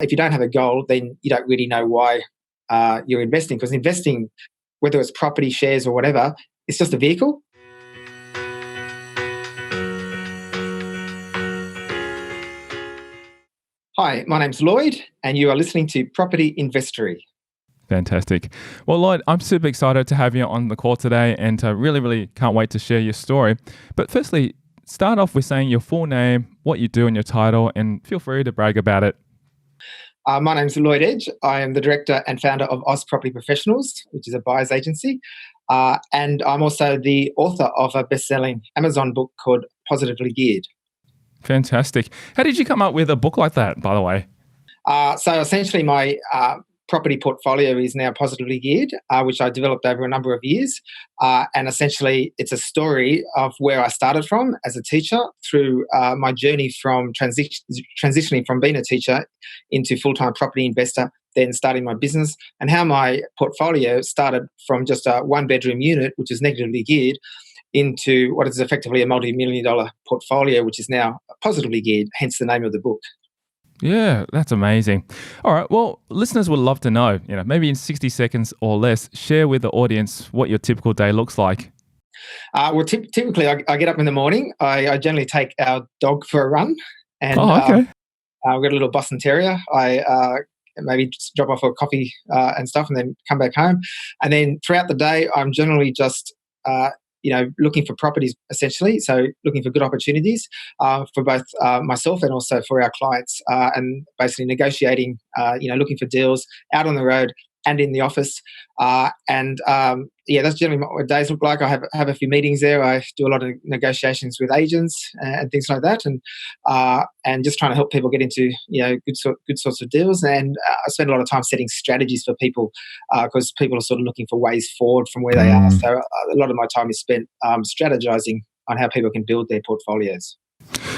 If you don't have a goal, then you don't really know why you're investing, because investing, whether it's property, shares, or whatever, it's just a vehicle. Hi, my name's Lloyd, and you are listening to Property Investory. Fantastic. Well, Lloyd, I'm super excited to have you on the call today, and really can't wait to share your story. But firstly, start off with saying your full name, what you do and your title, and feel free to brag about it. My name's Lloyd Edge. I am the director and founder of Oz Property Professionals, which is a buyer's agency. And I'm also the author of a best-selling Amazon book called Positively Geared. Fantastic. How did you come up with a book like that, by the way? So essentially my property portfolio is now positively geared, which I developed over a number of years. And essentially it's a story of where I started from as a teacher through my journey from transitioning from being a teacher into full-time property investor, then starting my business, and how my portfolio started from just a one-bedroom unit, which is negatively geared, into what is effectively a multi-million-dollar portfolio, which is now positively geared, hence the name of the book. Yeah, that's amazing. All right. Well, listeners would love to know, maybe in 60 seconds or less, share with the audience what your typical day looks like. Typically, I get up in the morning. I generally take our dog for a run, and Okay. I've got a little Boston Terrier. I maybe just drop off a coffee and stuff, and then come back home. And then throughout the day, I'm generally just looking for properties, essentially. So looking for good opportunities for both myself and also for our clients, and basically negotiating, looking for deals out on the road and in the office. That's generally what my days look like. I have a few meetings there. I do a lot of negotiations with agents and things like that, and just trying to help people get into good sorts of deals. And I spend a lot of time setting strategies for people, because people are sort of looking for ways forward from where they are. So a lot of my time is spent strategizing on how people can build their portfolios.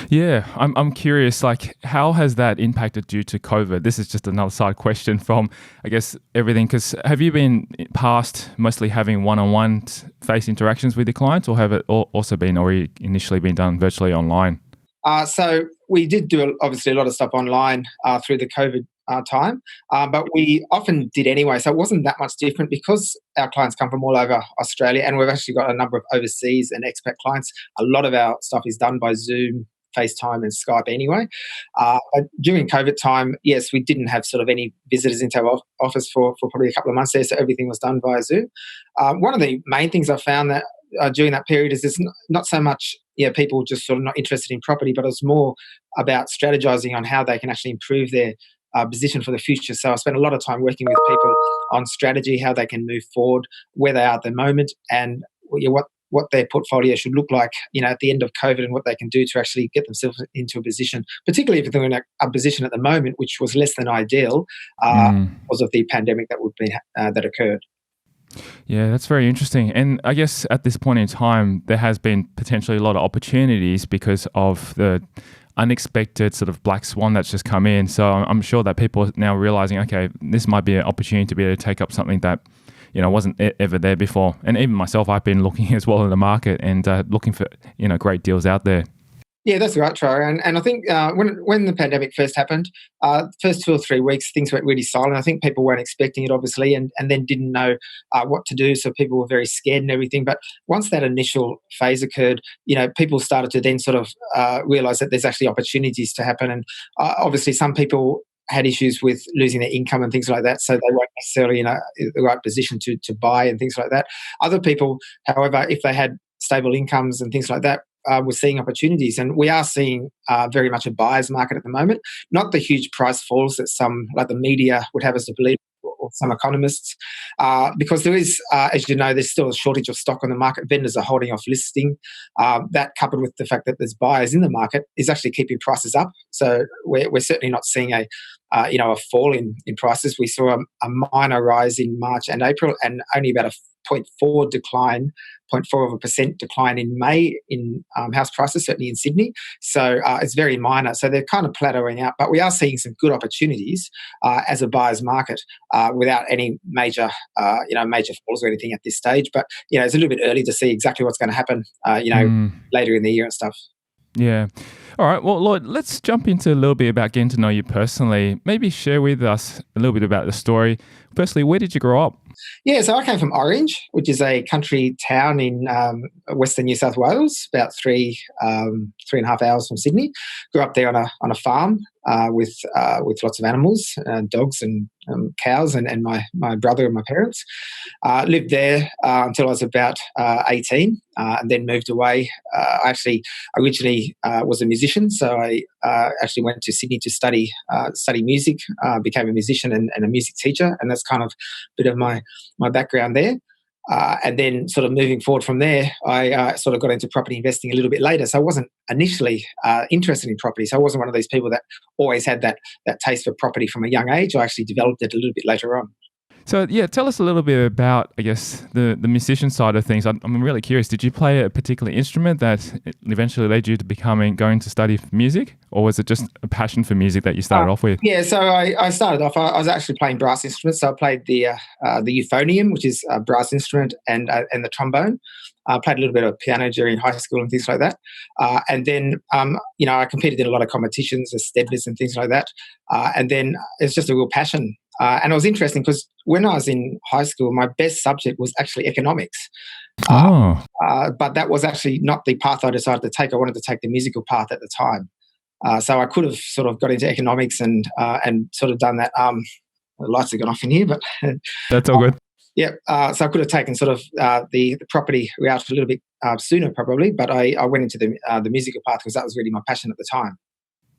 Yeah, I'm curious, how has that impacted due to COVID? This is just another side question from, I guess, everything. Because have you been past mostly having one-on-one face interactions with your clients, or have it also been, or initially been done virtually online? So we did do obviously a lot of stuff online through the COVID time, but we often did anyway. So it wasn't that much different because our clients come from all over Australia, and we've actually got a number of overseas and expat clients. A lot of our stuff is done by Zoom, FaceTime and Skype anyway. But during COVID time, yes, we didn't have sort of any visitors into our office for probably a couple of months there, so everything was done via Zoom. One of the main things I found that during that period is there's not so much people just sort of not interested in property, but it was more about strategizing on how they can actually improve their position for the future. So I spent a lot of time working with people on strategy, how they can move forward, where they are at the moment, and what their portfolio should look like, at the end of COVID, and what they can do to actually get themselves into a position, particularly if they're in a position at the moment, which was less than ideal because of the pandemic that occurred. Yeah, that's very interesting. And I guess at this point in time, there has been potentially a lot of opportunities because of the unexpected sort of black swan that's just come in. So I'm sure that people are now realizing, okay, this might be an opportunity to be able to take up something that wasn't ever there before. And even myself, I've been looking as well in the market and looking for, great deals out there. Yeah, that's right, Troy. And I think when the pandemic first happened, first 2 or 3 weeks, things went really silent. I think people weren't expecting it, obviously, and then didn't know what to do. So people were very scared and everything. But once that initial phase occurred, people started to then sort of realize that there's actually opportunities to happen. And obviously, some people had issues with losing their income and things like that, so they weren't necessarily in the right position to buy and things like that. Other people, however, if they had stable incomes and things like that, we're seeing opportunities, and we are seeing very much a buyer's market at the moment. Not the huge price falls that some, like the media, would have us to believe, or some economists, because there is, as you know, there's still a shortage of stock on the market. Vendors are holding off listing. That, coupled with the fact that there's buyers in the market, is actually keeping prices up. So we're certainly not seeing a fall in prices. We saw a minor rise in March and April, and only about a 0.4% decline in May in house prices, certainly in Sydney. So it's very minor. So they're kind of plateauing out, but we are seeing some good opportunities as a buyer's market without any major falls or anything at this stage. But it's a little bit early to see exactly what's going to happen later in the year and stuff. Yeah. All right. Well, Lloyd, let's jump into a little bit about getting to know you personally. Maybe share with us a little bit about the story. Firstly, where did you grow up? Yeah, so I came from Orange, which is a country town in western New South Wales, about 3.5 hours from Sydney. Grew up there on a farm with lots of animals, dogs and cows, and my brother and my parents. Lived there until I was about 18, and then moved away. I actually originally was a musician, so I actually went to Sydney to study music. Became a musician and a music teacher, and that's kind of a bit of my background there. And then, sort of moving forward from there, I sort of got into property investing a little bit later. So I wasn't initially interested in property. So I wasn't one of these people that always had that taste for property from a young age. I actually developed it a little bit later on. So, yeah, tell us a little bit about, I guess, the musician side of things. I'm really curious. Did you play a particular instrument that eventually led you to going to study music, or was it just a passion for music that you started off with? Yeah, so I started off. I was actually playing brass instruments. So I played the euphonium, which is a brass instrument, and the trombone. I played a little bit of piano during high school and things like that. And then, I competed in a lot of competitions, as steadless and things like that. And then it's just a real passion. And it was interesting because when I was in high school, my best subject was actually economics. Uh, Oh, but that was actually not the path I decided to take. I wanted to take the musical path at the time. So I could have sort of got into economics and sort of done that. The lights have gone off in here, but that's all good. yeah. So I could have taken sort of the property route a little bit sooner, probably. But I went into the musical path because that was really my passion at the time.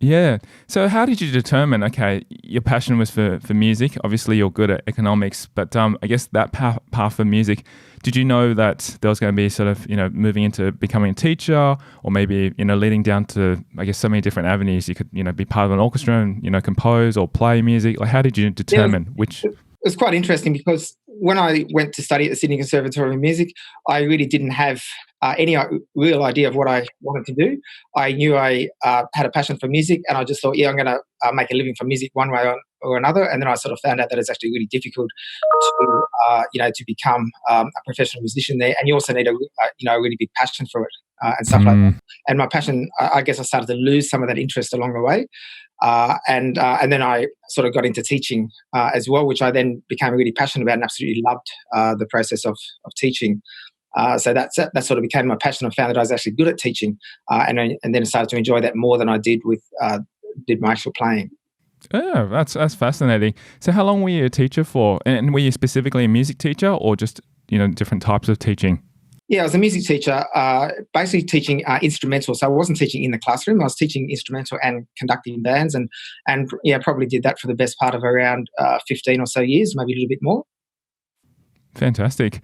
Yeah. So how did you determine, okay, your passion was for music. Obviously, you're good at economics, but I guess that path for music, did you know that there was going to be sort of, moving into becoming a teacher, or maybe, leading down to, I guess, so many different avenues? You could, be part of an orchestra and, compose or play music. Like, how did you Yeah, determine which? it was quite interesting because when I went to study at the Sydney Conservatoire of Music, I really didn't have any real idea of what I wanted to do. I knew I had a passion for music, and I just thought, yeah, I'm going to make a living from music one way or another. And then I sort of found out that it's actually really difficult to become a professional musician there, and you also need a really big passion for it and stuff like that. Mm, And my passion, I guess, I started to lose some of that interest along the way. And then I sort of got into teaching as well, which I then became really passionate about and absolutely loved the process of teaching. So that sort of became my passion. I found that I was actually good at teaching, and then started to enjoy that more than I did my actual playing. yeah, that's fascinating. So how long were you a teacher for? And were you specifically a music teacher, or just, different types of teaching? Yeah, I was a music teacher, basically teaching instrumental. So I wasn't teaching in the classroom. I was teaching instrumental and conducting bands, and yeah, probably did that for the best part of around 15 or so years, maybe a little bit more. Fantastic.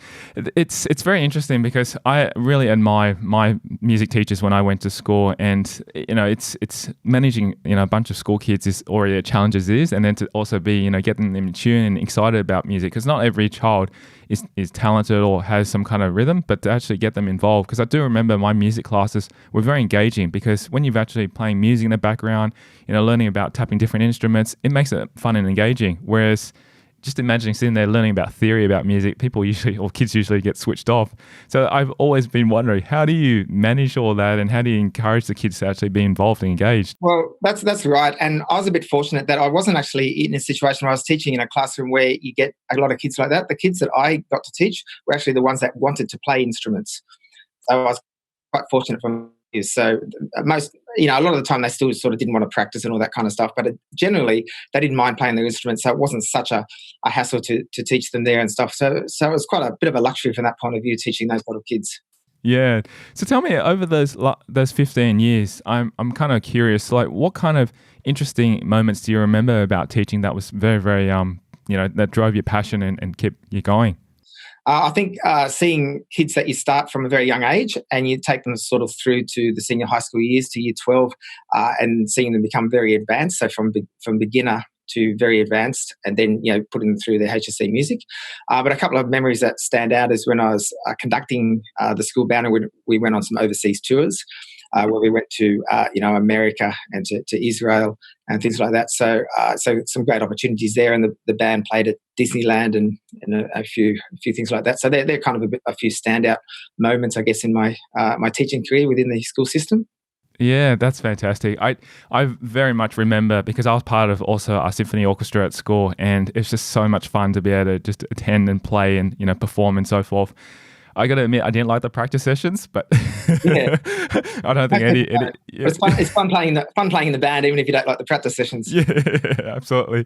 It's very interesting because I really admire my music teachers when I went to school, and it's managing a bunch of school kids is already a challenge as is, and then to also be getting them in tune and excited about music, because not every child is talented or has some kind of rhythm, but to actually get them involved, because I do remember my music classes were very engaging, because when you've actually playing music in the background, learning about tapping different instruments, it makes it fun and engaging. Whereas just imagining sitting there learning about theory about music, kids usually get switched off. So I've always been wondering, how do you manage all that, and how do you encourage the kids to actually be involved and engaged? Well, that's right. And I was a bit fortunate that I wasn't actually in a situation where I was teaching in a classroom where you get a lot of kids like that. The kids that I got to teach were actually the ones that wanted to play instruments. So I was quite fortunate from is. So a lot of the time they still sort of didn't want to practice and all that kind of stuff, but generally they didn't mind playing their instruments. So it wasn't such a hassle to teach them there and stuff. So it was quite a bit of a luxury from that point of view, teaching those sort of kids. Yeah. So tell me, over those 15 years, I'm kind of curious, like, what kind of interesting moments do you remember about teaching that was very, very that drove your passion and kept you going? I think seeing kids that you start from a very young age and you take them sort of through to the senior high school years to year 12, and seeing them become very advanced, so from beginner to very advanced, and then putting them through their HSC music. But a couple of memories that stand out is when I was conducting the school band, and we went on some overseas tours. Where we went to, America and to Israel and things like that. So some great opportunities there, and the band played at Disneyland and a few things like that. So they're kind of a few standout moments, I guess, in my my teaching career within the school system. Yeah, that's fantastic. I very much remember because I was part of also our symphony orchestra at school, and it's just so much fun to be able to just attend and play and perform and so forth. I got to admit, I didn't like the practice sessions, but Yeah. I don't think any But yeah. it's fun playing in the band, even if you don't like the practice sessions. Yeah, absolutely.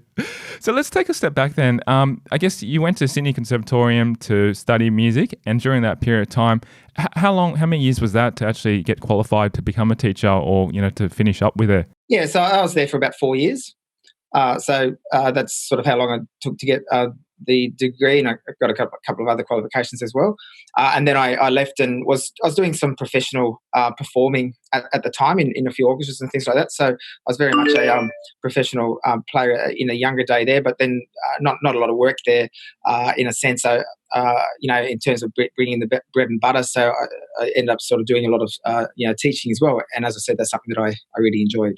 So let's take a step back then. I guess you went to Sydney Conservatorium to study music, and during that period of time, how many years was that to actually get qualified to become a teacher, or to finish up with it? Yeah, so I was there for about 4 years. That's sort of how long it took to get the degree, and I got a couple of other qualifications as well. And then I left and I was doing some professional performing at the time in a few orchestras and things like that. So I was very much a professional player in a younger day there, but then not a lot of work there in a sense. So in terms of bringing the bread and butter. So I ended up sort of doing a lot of teaching as well. And as I said, that's something that I really enjoyed.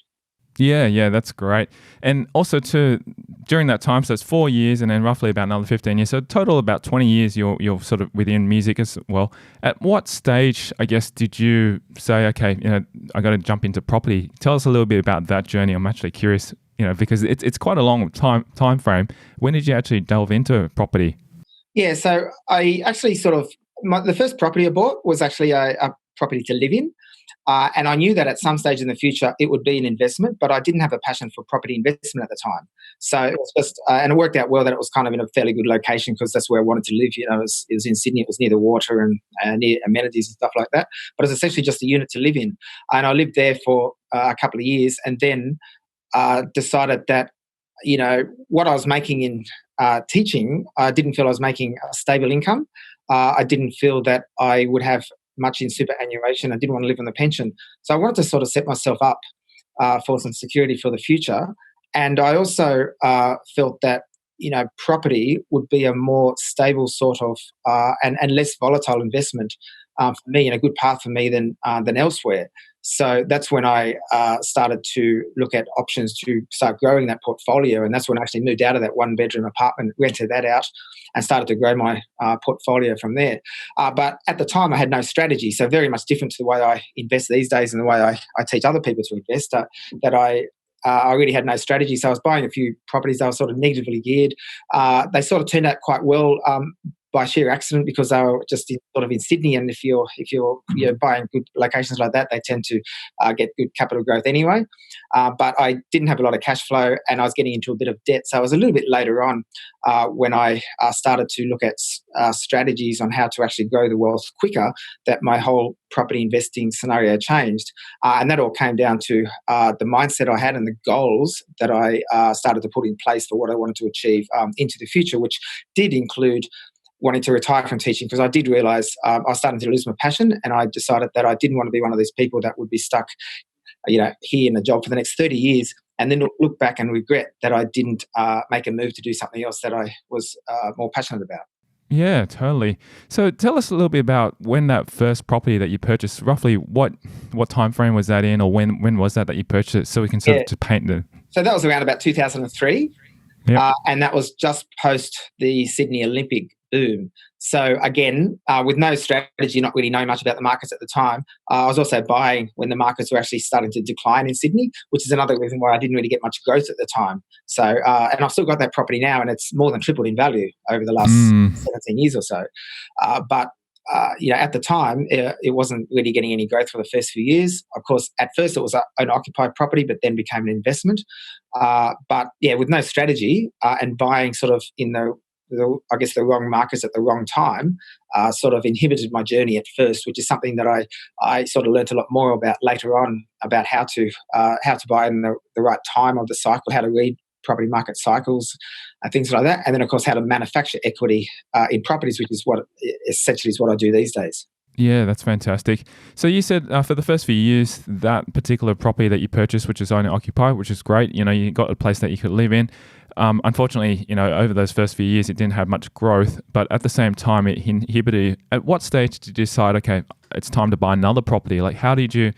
Yeah, yeah, that's great. And also too, during that time, so it's 4 years and then roughly about another 15 years. So total about 20 years you're sort of within music as well. At what stage, I guess, did you say, okay, I got to jump into property? Tell us a little bit about that journey. I'm actually curious, because it's quite a long time frame. When did you actually delve into property? Yeah, so I actually the first property I bought was actually a property to live in. And I knew that at some stage in the future it would be an investment, but I didn't have a passion for property investment at the time. So it was just, and it worked out well that it was kind of in a fairly good location because that's where I wanted to live. It was in Sydney, it was near the water and near amenities and stuff like that. But it was essentially just a unit to live in. And I lived there for a couple of years and then decided that, what I was making in teaching, I didn't feel I was making a stable income. I didn't feel that I would have much in superannuation. I didn't want to live on the pension. So I wanted to sort of set myself up for some security for the future. And I also felt that, property would be a more stable sort of and less volatile investment for me and a good path for me than elsewhere. So that's when I started to look at options to start growing that portfolio. And that's when I actually moved out of that one-bedroom apartment, rented that out, and started to grow my portfolio from there. But at the time, I had no strategy. So very much different to the way I invest these days and the way I teach other people to invest, that I really had no strategy. So I was buying a few properties. They were sort of negatively geared. They sort of turned out quite well by sheer accident because they were just in Sydney, and if you're buying good locations like that, they tend to get good capital growth anyway. But I didn't have a lot of cash flow, and I was getting into a bit of debt. So it was a little bit later on when I started to look at strategies on how to actually grow the wealth quicker that my whole property investing scenario changed, and that all came down to the mindset I had and the goals that I started to put in place for what I wanted to achieve into the future, which did include wanting to retire from teaching because I did realise I was starting to lose my passion, and I decided that I didn't want to be one of these people that would be stuck, here in a job for the next 30 years and then look back and regret that I didn't make a move to do something else that I was more passionate about. Yeah, totally. So tell us a little bit about when that first property that you purchased, roughly what time frame was that in, or when was that you purchased it, so we can sort of to paint the... So that was around about 2003. Yep. And that was just post the Sydney Olympic boom. So again, with no strategy, not really knowing much about the markets at the time, I was also buying when the markets were actually starting to decline in Sydney, which is another reason why I didn't really get much growth at the time. So, and I've still got that property now, and it's more than tripled in value over the last 17 years or so. But at the time, it wasn't really getting any growth for the first few years. Of course, at first it was an occupied property, but then became an investment. But yeah, with no strategy and buying sort of in the wrong markets at the wrong time, sort of inhibited my journey at first, which is something that I sort of learnt a lot more about later on, about how to buy in the right time of the cycle, how to read property market cycles and things like that. And then, of course, how to manufacture equity in properties, which is what essentially is what I do these days. Yeah, that's fantastic. So you said for the first few years, that particular property that you purchased, which is owner occupied, which is great, you got a place that you could live in. Unfortunately, over those first few years, it didn't have much growth, but at the same time, it inhibited you. At what stage did you decide, okay, it's time to buy another property? Like, how did you...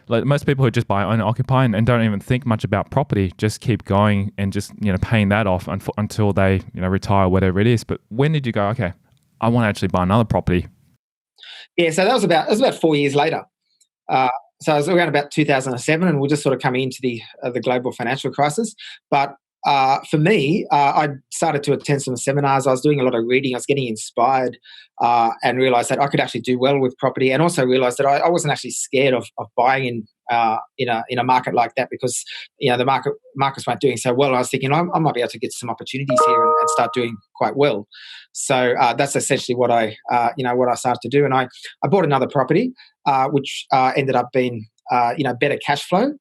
Like most people who just buy owner occupy and don't even think much about property, just keep going and just paying that off until they retire, whatever it is. But when did you go, okay, I want to actually buy another property? Yeah, so that was about 4 years later. So it was around about 2007, and we're just sort of coming into the global financial crisis. But for me, I started to attend some seminars. I was doing a lot of reading. I was getting inspired, and realised that I could actually do well with property, and also realised that I wasn't actually scared of buying in a market like that, because the markets weren't doing so well. And I was thinking I might be able to get some opportunities here and start doing quite well. So that's essentially what I started to do, and I bought another property, which ended up being better cash flow,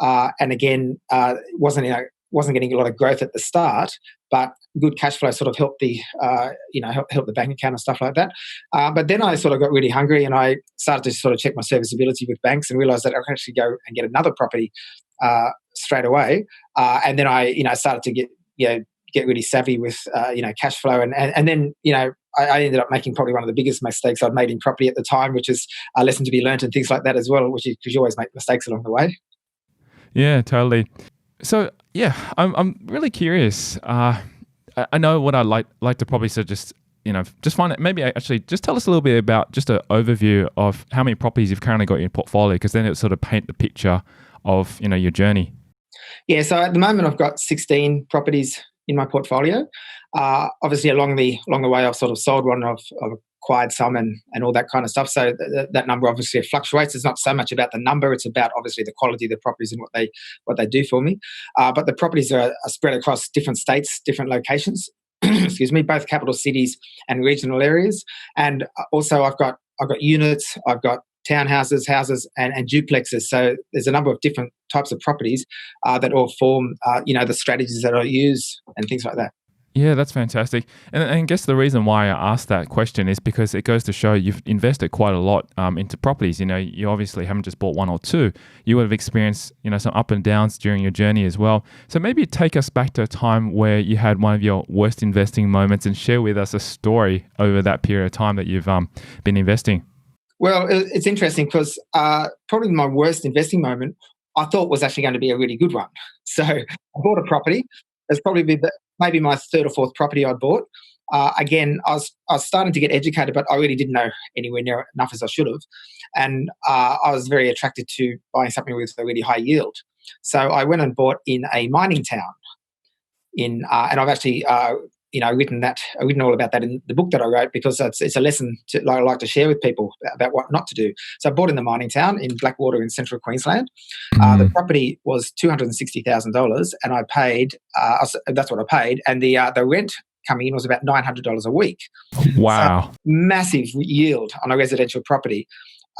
and again wasn't getting a lot of growth at the start, but good cash flow sort of helped the help the bank account and stuff like that. But then I sort of got really hungry, and I started to sort of check my serviceability with banks, and realised that I could actually go and get another property straight away. And then I started to get really savvy with cash flow, and then I ended up making probably one of the biggest mistakes I'd made in property at the time, which is a lesson to be learnt and things like that as well, which is because you always make mistakes along the way. Yeah, totally. So yeah, I'm really curious. I know what I'd like to probably suggest. Just find it. Maybe actually just tell us a little bit about just an overview of how many properties you've currently got in your portfolio, because then it sort of paint the picture of your journey. Yeah, so at the moment I've got 16 properties in my portfolio. Obviously, along the way, I've sort of sold one, I've acquired some, and all that kind of stuff. So that number obviously fluctuates. It's not so much about the number; it's about obviously the quality of the properties and what they do for me. But the properties are spread across different states, different locations. Excuse me, both capital cities and regional areas. And also, I've got units, I've got townhouses, houses, and duplexes. So there's a number of different types of properties that all form, the strategies that I use and things like that. Yeah, that's fantastic. And I guess the reason why I asked that question is because it goes to show you've invested quite a lot into properties. You obviously haven't just bought one or two. You would have experienced, some up and downs during your journey as well. So maybe take us back to a time where you had one of your worst investing moments and share with us a story over that period of time that you've been investing. Well, it's interesting because probably my worst investing moment I thought was actually going to be a really good one. So I bought a property. It's probably maybe my third or fourth property I'd bought. Again, I was starting to get educated, but I really didn't know anywhere near enough as I should have. And I was very attracted to buying something with a really high yield. So I went and bought in a mining town and I've actually written all about that in the book that I wrote, because it's a lesson I like to share with people about what not to do. So I bought in the mining town in Blackwater in central Queensland. The property was $260,000, and I paid. That's what I paid, and the rent coming in was about $900 a week. Wow! So massive yield on a residential property.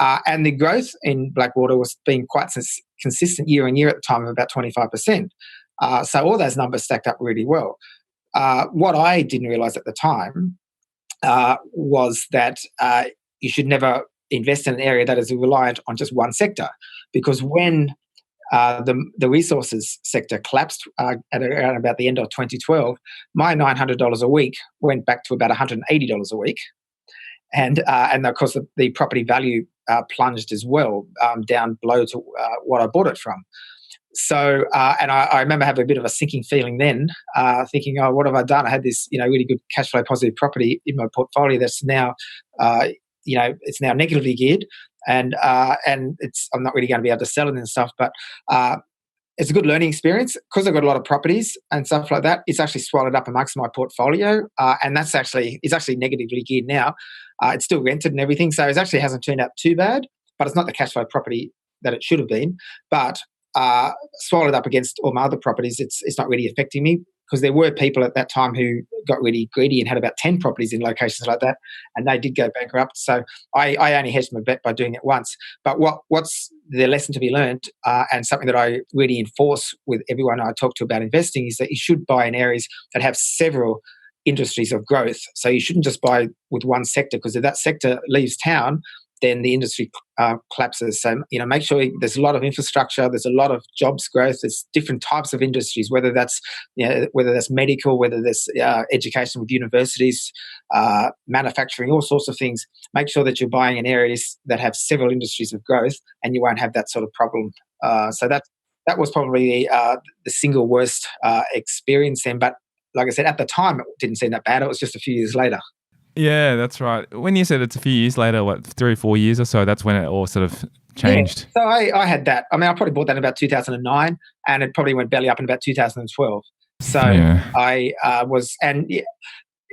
And the growth in Blackwater was being quite consistent year on year at the time of about 25%. So all those numbers stacked up really well. What I didn't realise at the time was that you should never invest in an area that is reliant on just one sector, because when the resources sector collapsed at around about the end of 2012, my $900 a week went back to about $180 a week, and of course the property value plunged as well, down below to what I bought it from. So, and I remember having a bit of a sinking feeling then, thinking, "Oh, what have I done? I had this, really good cash flow positive property in my portfolio that's now, it's now negatively geared, and I'm not really going to be able to sell it and stuff." But it's a good learning experience because I've got a lot of properties and stuff like that. It's actually swallowed up amongst my portfolio, and it's actually negatively geared now. It's still rented and everything, so it actually hasn't turned out too bad. But it's not the cash flow property that it should have been. But swallowed up against all my other properties, it's not really affecting me, because there were people at that time who got really greedy and had about 10 properties in locations like that, and they did go bankrupt. So I only hedged my bet by doing it once. But what's the lesson to be learned, and something that I really enforce with everyone I talk to about investing, is that you should buy in areas that have several industries of growth. So you shouldn't just buy with one sector, because if that sector leaves town, then the industry collapses. So, make sure there's a lot of infrastructure, there's a lot of jobs growth, there's different types of industries, whether that's medical, whether there's education with universities, manufacturing, all sorts of things. Make sure that you're buying in areas that have several industries of growth, and you won't have that sort of problem. So that was probably the single worst experience then. But like I said, at the time, it didn't seem that bad. It was just a few years later. Yeah, that's right. When you said it's a few years later, what, 3 or 4 years or so, that's when it all sort of Yeah. changed. So I had that. I mean, I probably bought that in about 2009, and it probably went belly up in about 2012. So Yeah. I was, and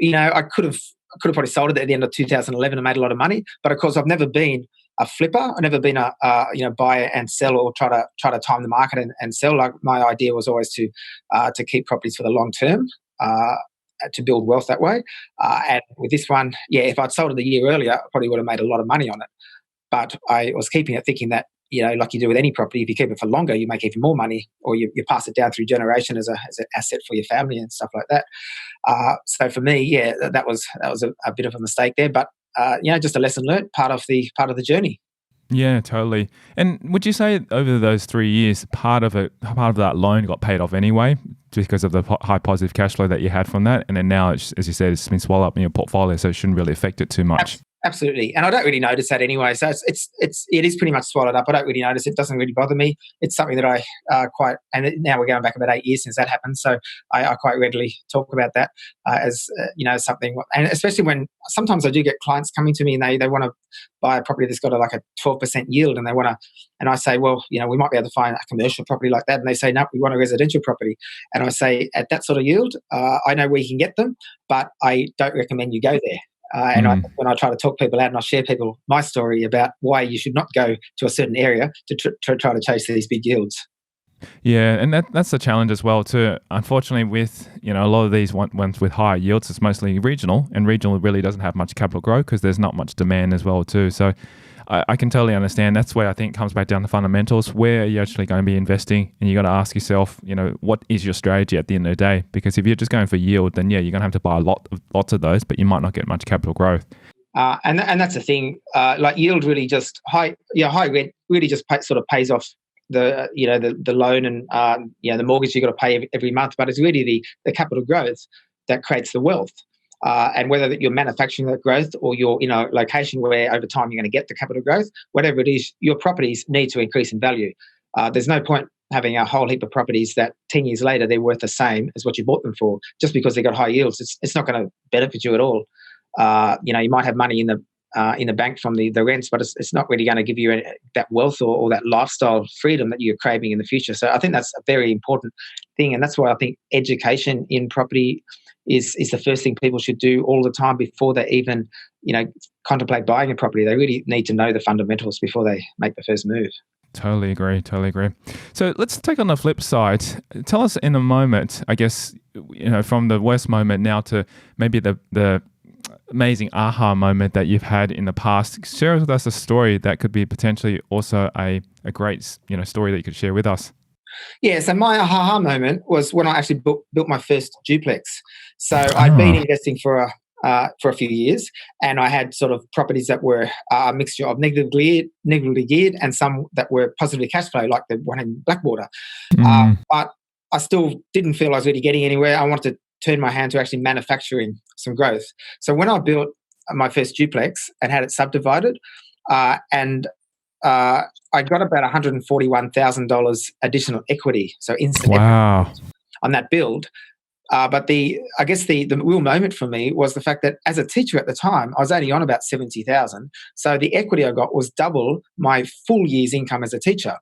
I could have probably sold it at the end of 2011 and made a lot of money. But of course, I've never been a flipper. I've never been a buy and sell, or try to time the market and sell. Like, my idea was always to keep properties for the long term. To build wealth that way. And with this one, yeah, if I'd sold it a year earlier, I probably would have made a lot of money on it. But I was keeping it thinking that, like you do with any property, if you keep it for longer, you make even more money, or you pass it down through generation as an asset for your family and stuff like that. So for me, yeah, that was a bit of a mistake there, but just a lesson learned, part of the journey. Yeah, totally. And would you say over those 3 years, part of that loan got paid off anyway, because of the high positive cash flow that you had from that, and then now, as you said, it's been swallowed up in your portfolio, so it shouldn't really affect it too much. Absolutely, and I don't really notice that anyway. So it is pretty much swallowed up. I don't really notice it. Doesn't really bother me. It's something that I quite. And now we're going back about 8 years since that happened. So I quite readily talk about that as something. And especially when sometimes I do get clients coming to me and they want to buy a property that's got like a 12% yield, and they want to. And I say, well, we might be able to find a commercial property like that. And they say, no, we want a residential property. And I say, at that sort of yield, I know where you can get them, but I don't recommend you go there. Mm. When I try to talk people out, and I share people my story about why you should not go to a certain area to try to chase these big yields. Yeah, and that's the challenge as well too. Unfortunately, with a lot of these ones with higher yields, it's mostly regional, and regional really doesn't have much capital growth because there's not much demand as well too. So I can totally understand. That's where I think it comes back down to fundamentals. Where are you actually going to be investing? And you got to ask yourself, what is your strategy at the end of the day? Because if you're just going for yield, then yeah, you're going to have to buy lots of those, but you might not get much capital growth. And that's the thing. Like, yield really just high rent really just sort of pays off the loan and the mortgage you got to pay every month. But it's really the capital growth that creates the wealth. And whether that you're manufacturing that growth, or you're in a location where over time you're going to get the capital growth, whatever it is, your properties need to increase in value. There's no point having a whole heap of properties that 10 years later they're worth the same as what you bought them for, just because they got high yields. It's not going to benefit you at all. You might have money in the bank from the rents, but it's not really going to give you that wealth or that lifestyle freedom that you're craving in the future. So I think that's a very important thing, and that's why I think education in property is the first thing people should do all the time before they even contemplate buying a property. They really need to know the fundamentals before they make the first move. Totally agree. So let's take on the flip side. Tell us in a moment, I guess, from the worst moment now to maybe the amazing aha moment that you've had in the past. Share with us a story that could be potentially also a great story that you could share with us. Yeah, so my aha moment was when I actually built my first duplex. So I'd been investing for a few years, and I had sort of properties that were a mixture of negatively geared and some that were positively cash flow, like the one in Blackwater. But I still didn't feel I was really getting anywhere. I wanted to turn my hand to actually manufacturing some growth. So when I built my first duplex and had it subdivided, and I got about $141,000 additional equity, so instant equity on that build. But I guess the real moment for me was the fact that as a teacher at the time, I was only on about 70,000. So the equity I got was double my full year's income as a teacher.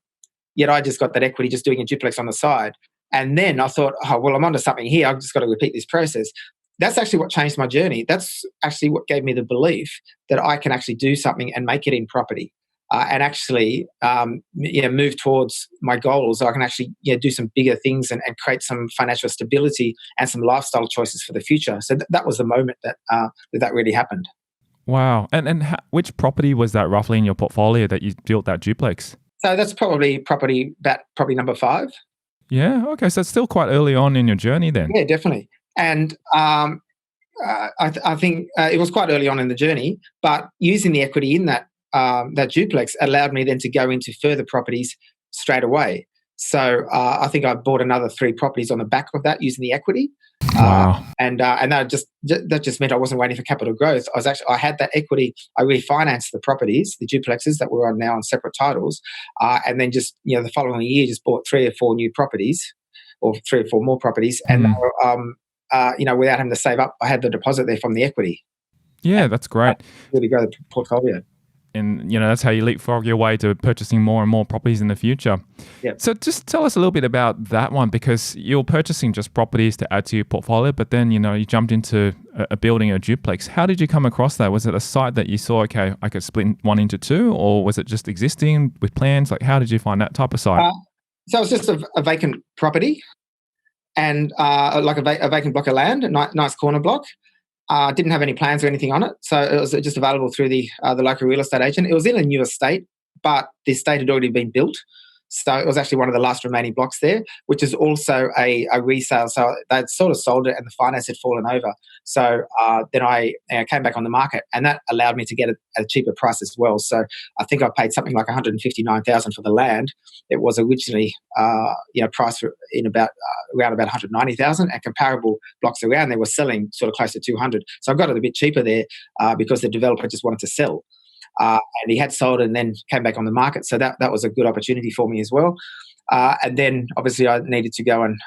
Yet I just got that equity just doing a duplex on the side. And then I thought, oh, well, I'm onto something here. I've just got to repeat this process. That's actually what changed my journey. That's actually what gave me the belief that I can actually do something and make it in property. And actually move towards my goals. I can actually do some bigger things and create some financial stability and some lifestyle choices for the future. So that was the moment that really happened. Wow. And which property was that roughly in your portfolio that you built that duplex? So that's probably property number 5. Yeah. Okay. So it's still quite early on in your journey then. Yeah, definitely. And I think it was quite early on in the journey, but using the equity in that duplex allowed me then to go into further properties straight away. So I think I bought another 3 properties on the back of that using the equity. Wow. And that just meant I wasn't waiting for capital growth. I had that equity. I refinanced the properties, the duplexes that were on now on separate titles, and then just the following year just bought 3 or 4 new properties, or 3 or 4 more properties, and without having to save up, I had the deposit there from the equity. Yeah, that's great. Really grow the portfolio. And that's how you leapfrog your way to purchasing more and more properties in the future. Yeah. So just tell us a little bit about that one, because you're purchasing just properties to add to your portfolio, but then you jumped into a building, a duplex. How did you come across that? Was it a site that you saw, okay, I could split one into two, or was it just existing with plans? Like, how did you find that type of site? So it was just a vacant property, and like a vacant block of land, a nice corner block. Didn't have any plans or anything on it, so it was just available through the local real estate agent. It was in a new estate, but the estate had already been built, so it was actually one of the last remaining blocks there, which is also a resale. So they'd sort of sold it, and the finance had fallen over. So then I came back on the market, and that allowed me to get it at a cheaper price as well. So I think I paid something like $159,000 for the land. It was originally priced in about around about $190,000, and comparable blocks around there were selling sort of close to $200,000. So I got it a bit cheaper there because the developer just wanted to sell. And he had sold and then came back on the market. So that was a good opportunity for me as well. And then obviously I needed to go and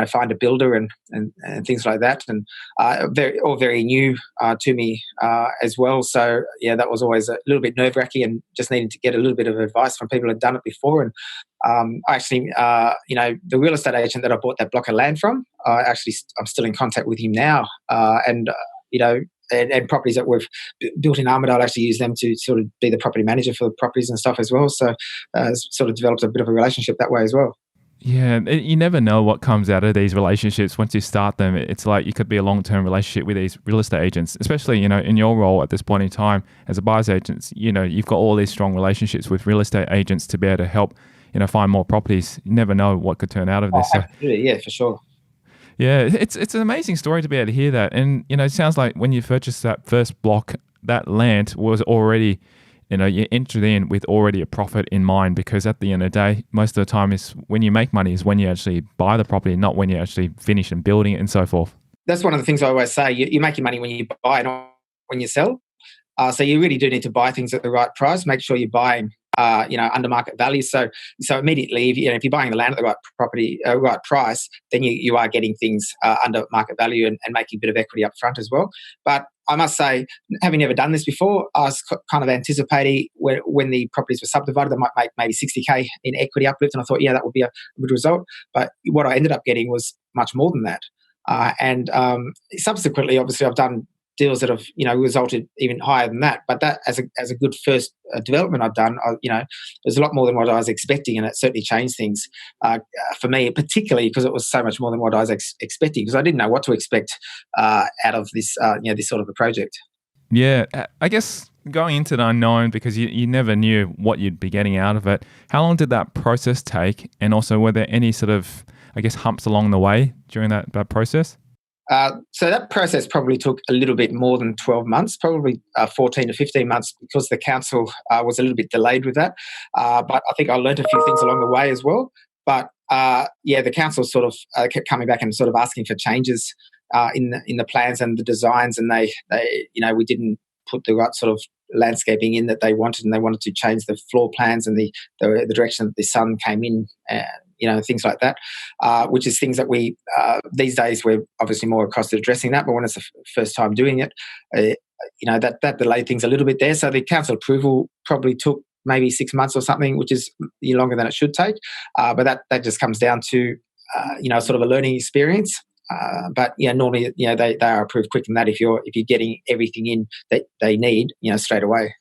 find a builder and things like that, and very new to me as well. So yeah, that was always a little bit nerve-wracking, and just needing to get a little bit of advice from people who had done it before. And I actually, the real estate agent that I bought that block of land from, I'm still in contact with him now, and properties that we've built in Armidale, actually use them to sort of be the property manager for the properties and stuff as well. So sort of developed a bit of a relationship that way as well. Yeah, you never know what comes out of these relationships once you start them. It's like you could be a long-term relationship with these real estate agents, especially, in your role at this point in time as a buyer's agent. You've got all these strong relationships with real estate agents to be able to help, find more properties. You never know what could turn out of this. Absolutely, yeah, for sure. Yeah, it's an amazing story to be able to hear that. And, it sounds like when you purchased that first block, that land was already, you entered in with already a profit in mind, because at the end of the day, most of the time is when you make money is when you actually buy the property, not when you actually finish and building it and so forth. That's one of the things I always say. You're making money when you buy, not when you sell. So you really do need to buy things at the right price. Make sure you're buying, under market value. So immediately, if you're buying the land at the right price, then you are getting things under market value and making a bit of equity up front as well. But I must say, having never done this before, I was kind of anticipating when the properties were subdivided, they might make maybe $60,000 in equity uplift, and I thought, yeah, that would be a good result. But what I ended up getting was much more than that. And subsequently, obviously, I've done deals that have resulted even higher than that. But that as a good first development I've done, there's a lot more than what I was expecting, and it certainly changed things for me, particularly because it was so much more than what I was expecting, because I didn't know what to expect out of this this sort of a project. Yeah, I guess going into the unknown, because you never knew what you'd be getting out of it. How long did that process take? And also, were there any sort of, I guess, humps along the way during that process? So that process probably took a little bit more than 12 months, probably 14 to 15 months, because the council was a little bit delayed with that. But I think I learned a few things along the way as well. But the council sort of kept coming back and sort of asking for changes in the plans and the designs, and they we didn't put the right sort of landscaping in that they wanted, and they wanted to change the floor plans and the direction that the sun came in. Things like that, which is things that we, these days, we're obviously more accustomed to addressing that, but when it's the first time doing it, that delayed things a little bit there. So the council approval probably took maybe 6 months or something, which is longer than it should take. But that just comes down to, sort of a learning experience. But normally, they are approved quicker than that if you're getting everything in that they need, straight away.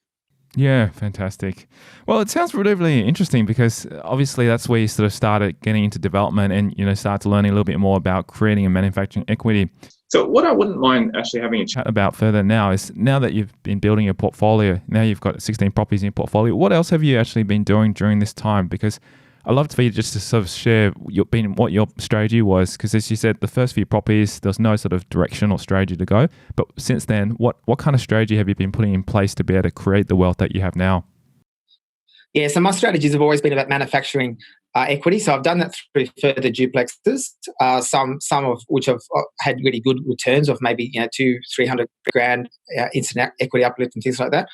Yeah, fantastic. Well, it sounds really interesting, because obviously that's where you sort of started getting into development and, start to learning a little bit more about creating and manufacturing equity. So what I wouldn't mind actually having a chat about further now is, now that you've been building your portfolio, now you've got 16 properties in your portfolio, what else have you actually been doing during this time? Because I'd love for you just to sort of share what your strategy was, because as you said, the first few properties, there's no sort of direction or strategy to go. But since then, what kind of strategy have you been putting in place to be able to create the wealth that you have now? Yeah, so my strategies have always been about manufacturing equity. So I've done that through further duplexes, some of which have had really good returns of maybe 200-300 grand instant equity uplift and things like that.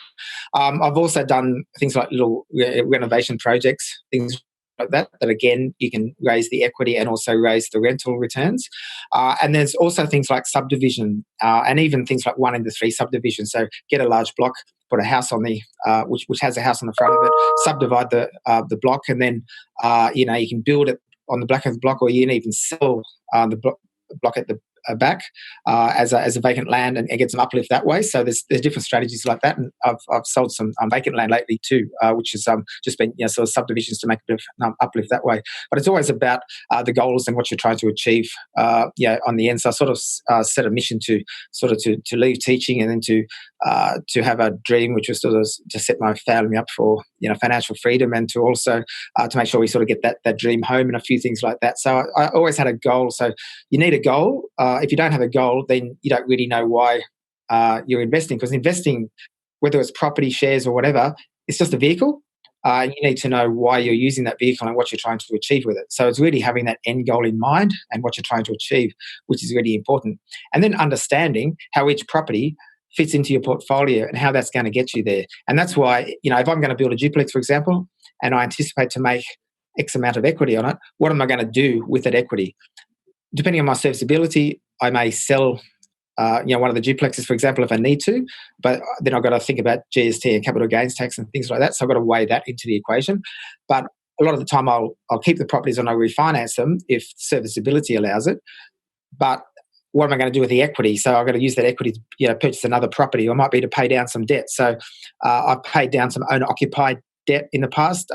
I've also done things like little renovation projects, things like that again, you can raise the equity and also raise the rental returns. And there's also things like subdivision, and even things like 1 into 3 subdivision. So get a large block, put a house on the which has a house on the front of it, subdivide the block, and then you can build it on the back of the block, or you can even sell the block at the back as a vacant land and get some uplift that way. So there's different strategies like that, and I've sold some vacant land lately too, which has just been sort of subdivisions to make a bit of uplift that way. But it's always about the goals and what you're trying to achieve. On the end, so I sort of set a mission to leave teaching and then to have a dream, which was sort of to set my family up for financial freedom, and to also to make sure we sort of get that dream home and a few things like that. So I always had a goal. So you need a goal. If you don't have a goal, then you don't really know why you're investing, because investing, whether it's property, shares, or whatever, it's just a vehicle. You need to know why you're using that vehicle and what you're trying to achieve with it. So it's really having that end goal in mind and what you're trying to achieve, which is really important. And then understanding how each property fits into your portfolio and how that's going to get you there. And that's why, if I'm going to build a duplex, for example, and I anticipate to make X amount of equity on it, what am I going to do with that equity? Depending on my serviceability, I may sell one of the duplexes, for example, if I need to, but then I've got to think about GST and capital gains tax and things like that. So I've got to weigh that into the equation. But a lot of the time I'll keep the properties and I'll refinance them if serviceability allows it. But what am I going to do with the equity? So I've got to use that equity to purchase another property, or might be to pay down some debt. So I've paid down some owner-occupied debt in the past.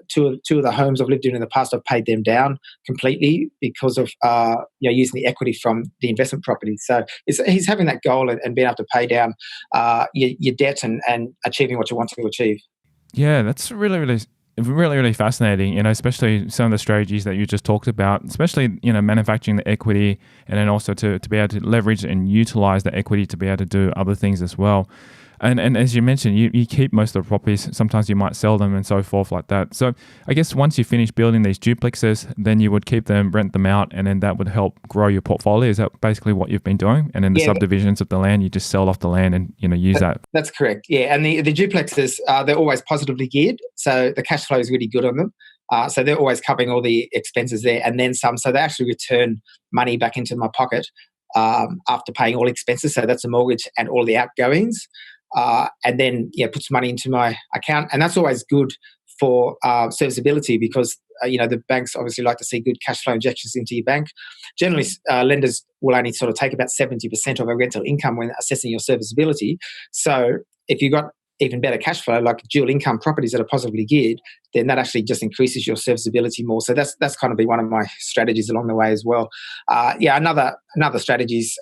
Two of the homes I've lived in the past, I've paid them down completely because of using the equity from the investment property. So he's having that goal and being able to pay down your debt and achieving what you want to achieve. Yeah, that's really fascinating, especially some of the strategies that you just talked about, especially, manufacturing the equity, and then also to be able to leverage and utilize the equity to be able to do other things as well. And as you mentioned, you keep most of the properties. Sometimes you might sell them and so forth like that. So I guess once you finish building these duplexes, then you would keep them, rent them out, and then that would help grow your portfolio. Is that basically what you've been doing? And then the subdivisions of the land, you just sell off the land and use that. That's correct. Yeah, and the duplexes, they're always positively geared, so the cash flow is really good on them. So they're always covering all the expenses there and then some. So they actually return money back into my pocket after paying all expenses. So that's a mortgage and all the outgoings. And then puts money into my account, and that's always good for serviceability, because the banks obviously like to see good cash flow injections into your bank. Generally, lenders will only sort of take about 70% of a rental income when assessing your serviceability. So if you've got even better cash flow, like dual income properties that are positively geared, then that actually just increases your serviceability more. So that's kind of been one of my strategies along the way as well. Another strategy is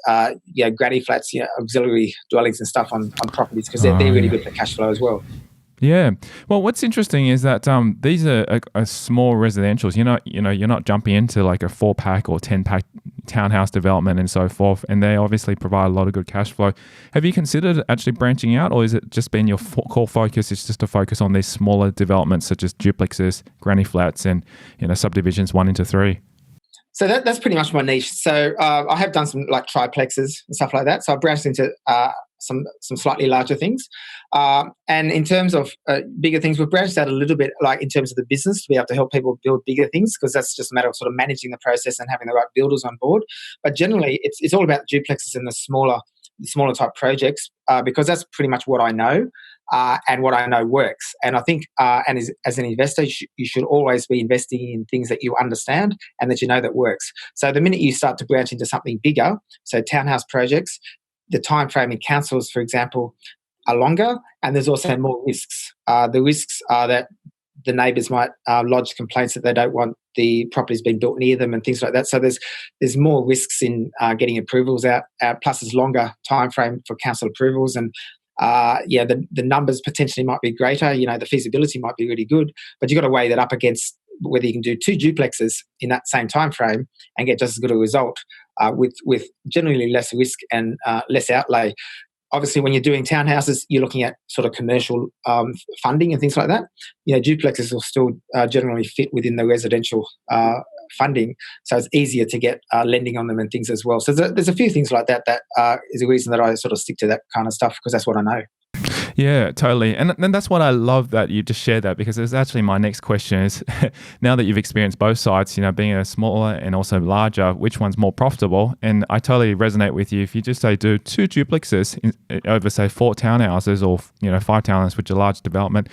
granny flats, auxiliary dwellings and stuff on properties, because they're really good for cash flow as well. Yeah. Well, what's interesting is that these are small residentials. You're not jumping into like a 4-pack or 10-pack townhouse development and so forth, and they obviously provide a lot of good cash flow. Have you considered actually branching out, or is it just been your core focus is just to focus on these smaller developments such as duplexes, granny flats, and subdivisions 1 into 3? So that's pretty much my niche. So I have done some like triplexes and stuff like that. So I've branched into some slightly larger things. And in terms of bigger things, we've branched out a little bit, like in terms of the business, to be able to help people build bigger things, because that's just a matter of sort of managing the process and having the right builders on board. But generally, it's all about duplexes and the smaller type projects, because that's pretty much what I know. And what I know works. And I think, as an investor, you should always be investing in things that you understand and that you know that works. So the minute you start to branch into something bigger, so townhouse projects, the time frame in councils, for example, are longer, and there's also more risks. The risks are that the neighbours might lodge complaints that they don't want the properties being built near them and things like that. So there's more risks in getting approvals out. Plus, there's longer time frame for council approvals, and the numbers potentially might be greater. The feasibility might be really good, but you've got to weigh that up against whether you can do 2 duplexes in that same time frame and get just as good a result with generally less risk and less outlay. Obviously, when you're doing townhouses, you're looking at sort of commercial funding and things like that. Duplexes will still generally fit within the residential funding, so it's easier to get lending on them and things as well. So there's a few things like that is a reason that I sort of stick to that kind of stuff, because that's what I know. Yeah, totally. And that's what I love that you just shared that, because it's actually my next question is now that you've experienced both sides, being a smaller and also larger, which one's more profitable? And I totally resonate with you. If you just say do 2 duplexes over say 4 townhouses or, 5 townhouses, which are large development,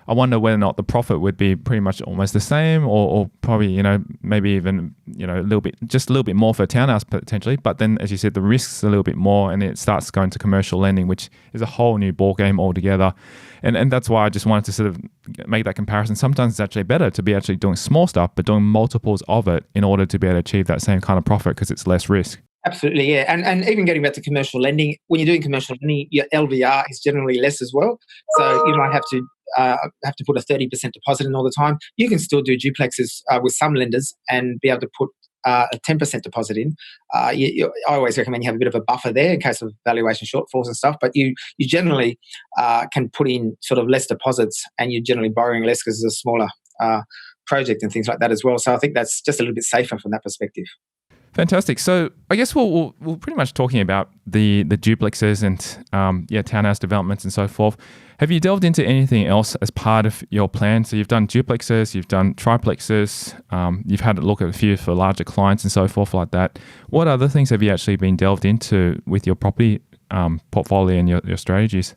I wonder whether or not the profit would be pretty much almost the same, or probably, maybe even, a little bit more for a townhouse potentially. But then, as you said, the risk's a little bit more, and it starts going to commercial lending, which is a whole new ball game altogether. And that's why I just wanted to sort of make that comparison. Sometimes it's actually better to be actually doing small stuff, but doing multiples of it in order to be able to achieve that same kind of profit, because it's less risk. Absolutely, yeah. And even getting back to commercial lending, when you're doing commercial lending, your LVR is generally less as well. So you might have to put a 30% deposit in all the time. You can still do duplexes with some lenders and be able to put a 10% deposit in. I always recommend you have a bit of a buffer there in case of valuation shortfalls and stuff, but you generally can put in sort of less deposits, and you're generally borrowing less because it's a smaller project and things like that as well. So I think that's just a little bit safer from that perspective. Fantastic. So I guess we're pretty much talking about the duplexes and townhouse developments and so forth. Have you delved into anything else as part of your plan? So you've done duplexes, you've done triplexes, you've had a look at a few for larger clients and so forth like that. What other things have you actually been delved into with your property portfolio and your strategies?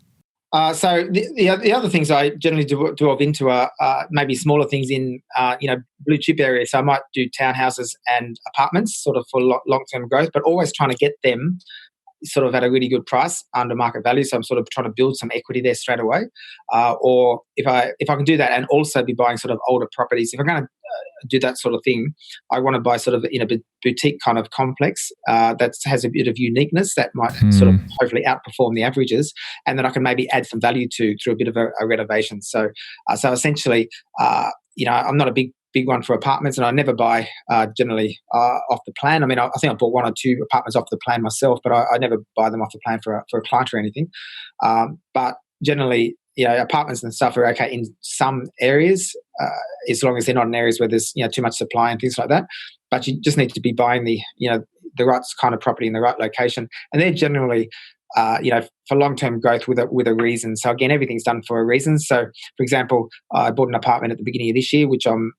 So the other things I generally delve into are maybe smaller things in blue chip areas. So I might do townhouses and apartments sort of for long term growth, but always trying to get them sort of at a really good price under market value. So I'm sort of trying to build some equity there straight away. Or if I can do that and also be buying sort of older properties, if I'm going to do that sort of thing, I want to buy sort of in a boutique kind of complex that has a bit of uniqueness that might sort of hopefully outperform the averages, and then I can maybe add some value to through a bit of a renovation. So essentially, I'm not a big one for apartments, and I never buy generally off the plan. I mean, I think I bought 1 or 2 apartments off the plan myself, but I never buy them off the plan for a client or anything. But generally, apartments and stuff are okay in some areas, as long as they're not in areas where there's too much supply and things like that. But you just need to be buying the right kind of property in the right location, and they're generally for long-term growth with a reason. So again, everything's done for a reason. So, for example, I bought an apartment at the beginning of this year, which I'm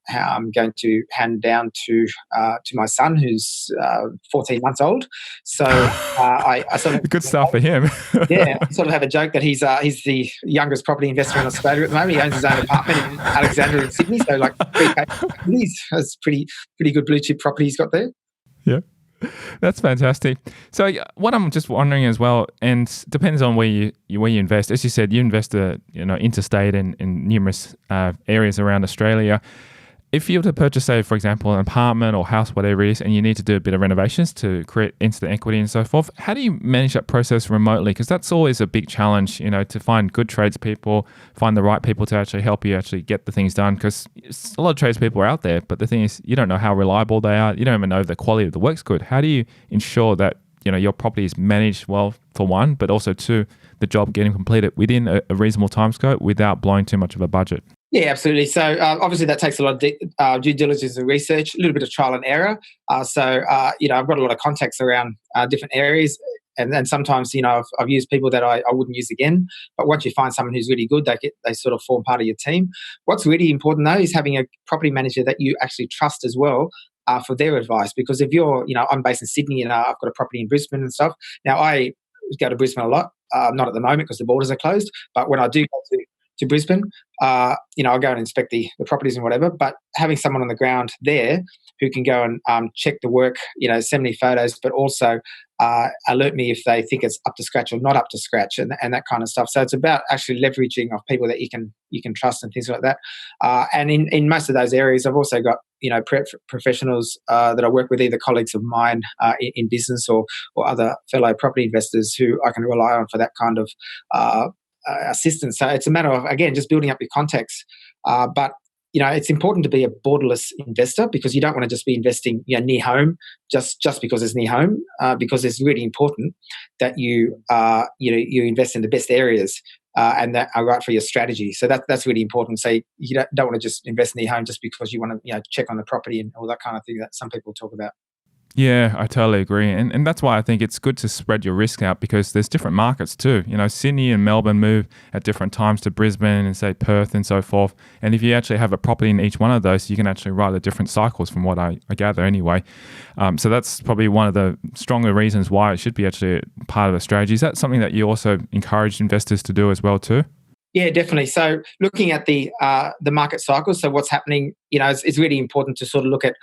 going to hand down to my son, who's 14 months old. So I sort of good stuff for him. Yeah, I sort of have a joke that he's the youngest property investor in Australia at the moment. He owns his own apartment in Alexandria in Sydney. So like, has pretty good blue chip property he's got there. Yeah. That's fantastic. So what I'm just wondering as well, and depends on where you invest. As you said, you invest interstate in numerous areas around Australia. If you were to purchase, say, for example, an apartment or house, whatever it is, and you need to do a bit of renovations to create instant equity and so forth, how do you manage that process remotely? Because that's always a big challenge, to find good tradespeople, find the right people to actually help you actually get the things done. Because a lot of tradespeople are out there, but the thing is, you don't know how reliable they are. You don't even know if the quality of the work's good. How do you ensure that your property is managed well, for one, but also two, the job getting completed within a reasonable time scope without blowing too much of a budget? Yeah, absolutely. So obviously that takes a lot of due diligence and research, a little bit of trial and error. I've got a lot of contacts around different areas, and sometimes I've used people that I wouldn't use again. But once you find someone who's really good, they sort of form part of your team. What's really important though is having a property manager that you actually trust as well. For their advice, because if you're, I'm based in Sydney and I've got a property in Brisbane and stuff. Now I go to Brisbane a lot, not at the moment because the borders are closed, but when I do go to Brisbane, I'll go and inspect the properties and whatever. But having someone on the ground there who can go and check the work, send me photos, but also alert me if they think it's up to scratch or not up to scratch, and that kind of stuff. So it's about actually leveraging of people that you can trust and things like that. And in most of those areas, I've also got professionals that I work with, either colleagues of mine in business or other fellow property investors who I can rely on for that kind of assistance. So it's a matter of, again, just building up your contacts. But it's important to be a borderless investor, because you don't want to just be investing near home just because it's near home, because it's really important that you invest in the best areas and that are right for your strategy. So that's really important. So you don't want to just invest near home just because you want to check on the property and all that kind of thing that some people talk about. Yeah, I totally agree. And that's why I think it's good to spread your risk out because there's different markets too. Sydney and Melbourne move at different times to Brisbane and say Perth and so forth. And if you actually have a property in each one of those, you can actually ride the different cycles from what I gather anyway. So that's probably one of the stronger reasons why it should be actually part of a strategy. Is that something that you also encourage investors to do as well too? Yeah, definitely. So looking at the market cycles, so what's happening, it's really important to sort of look at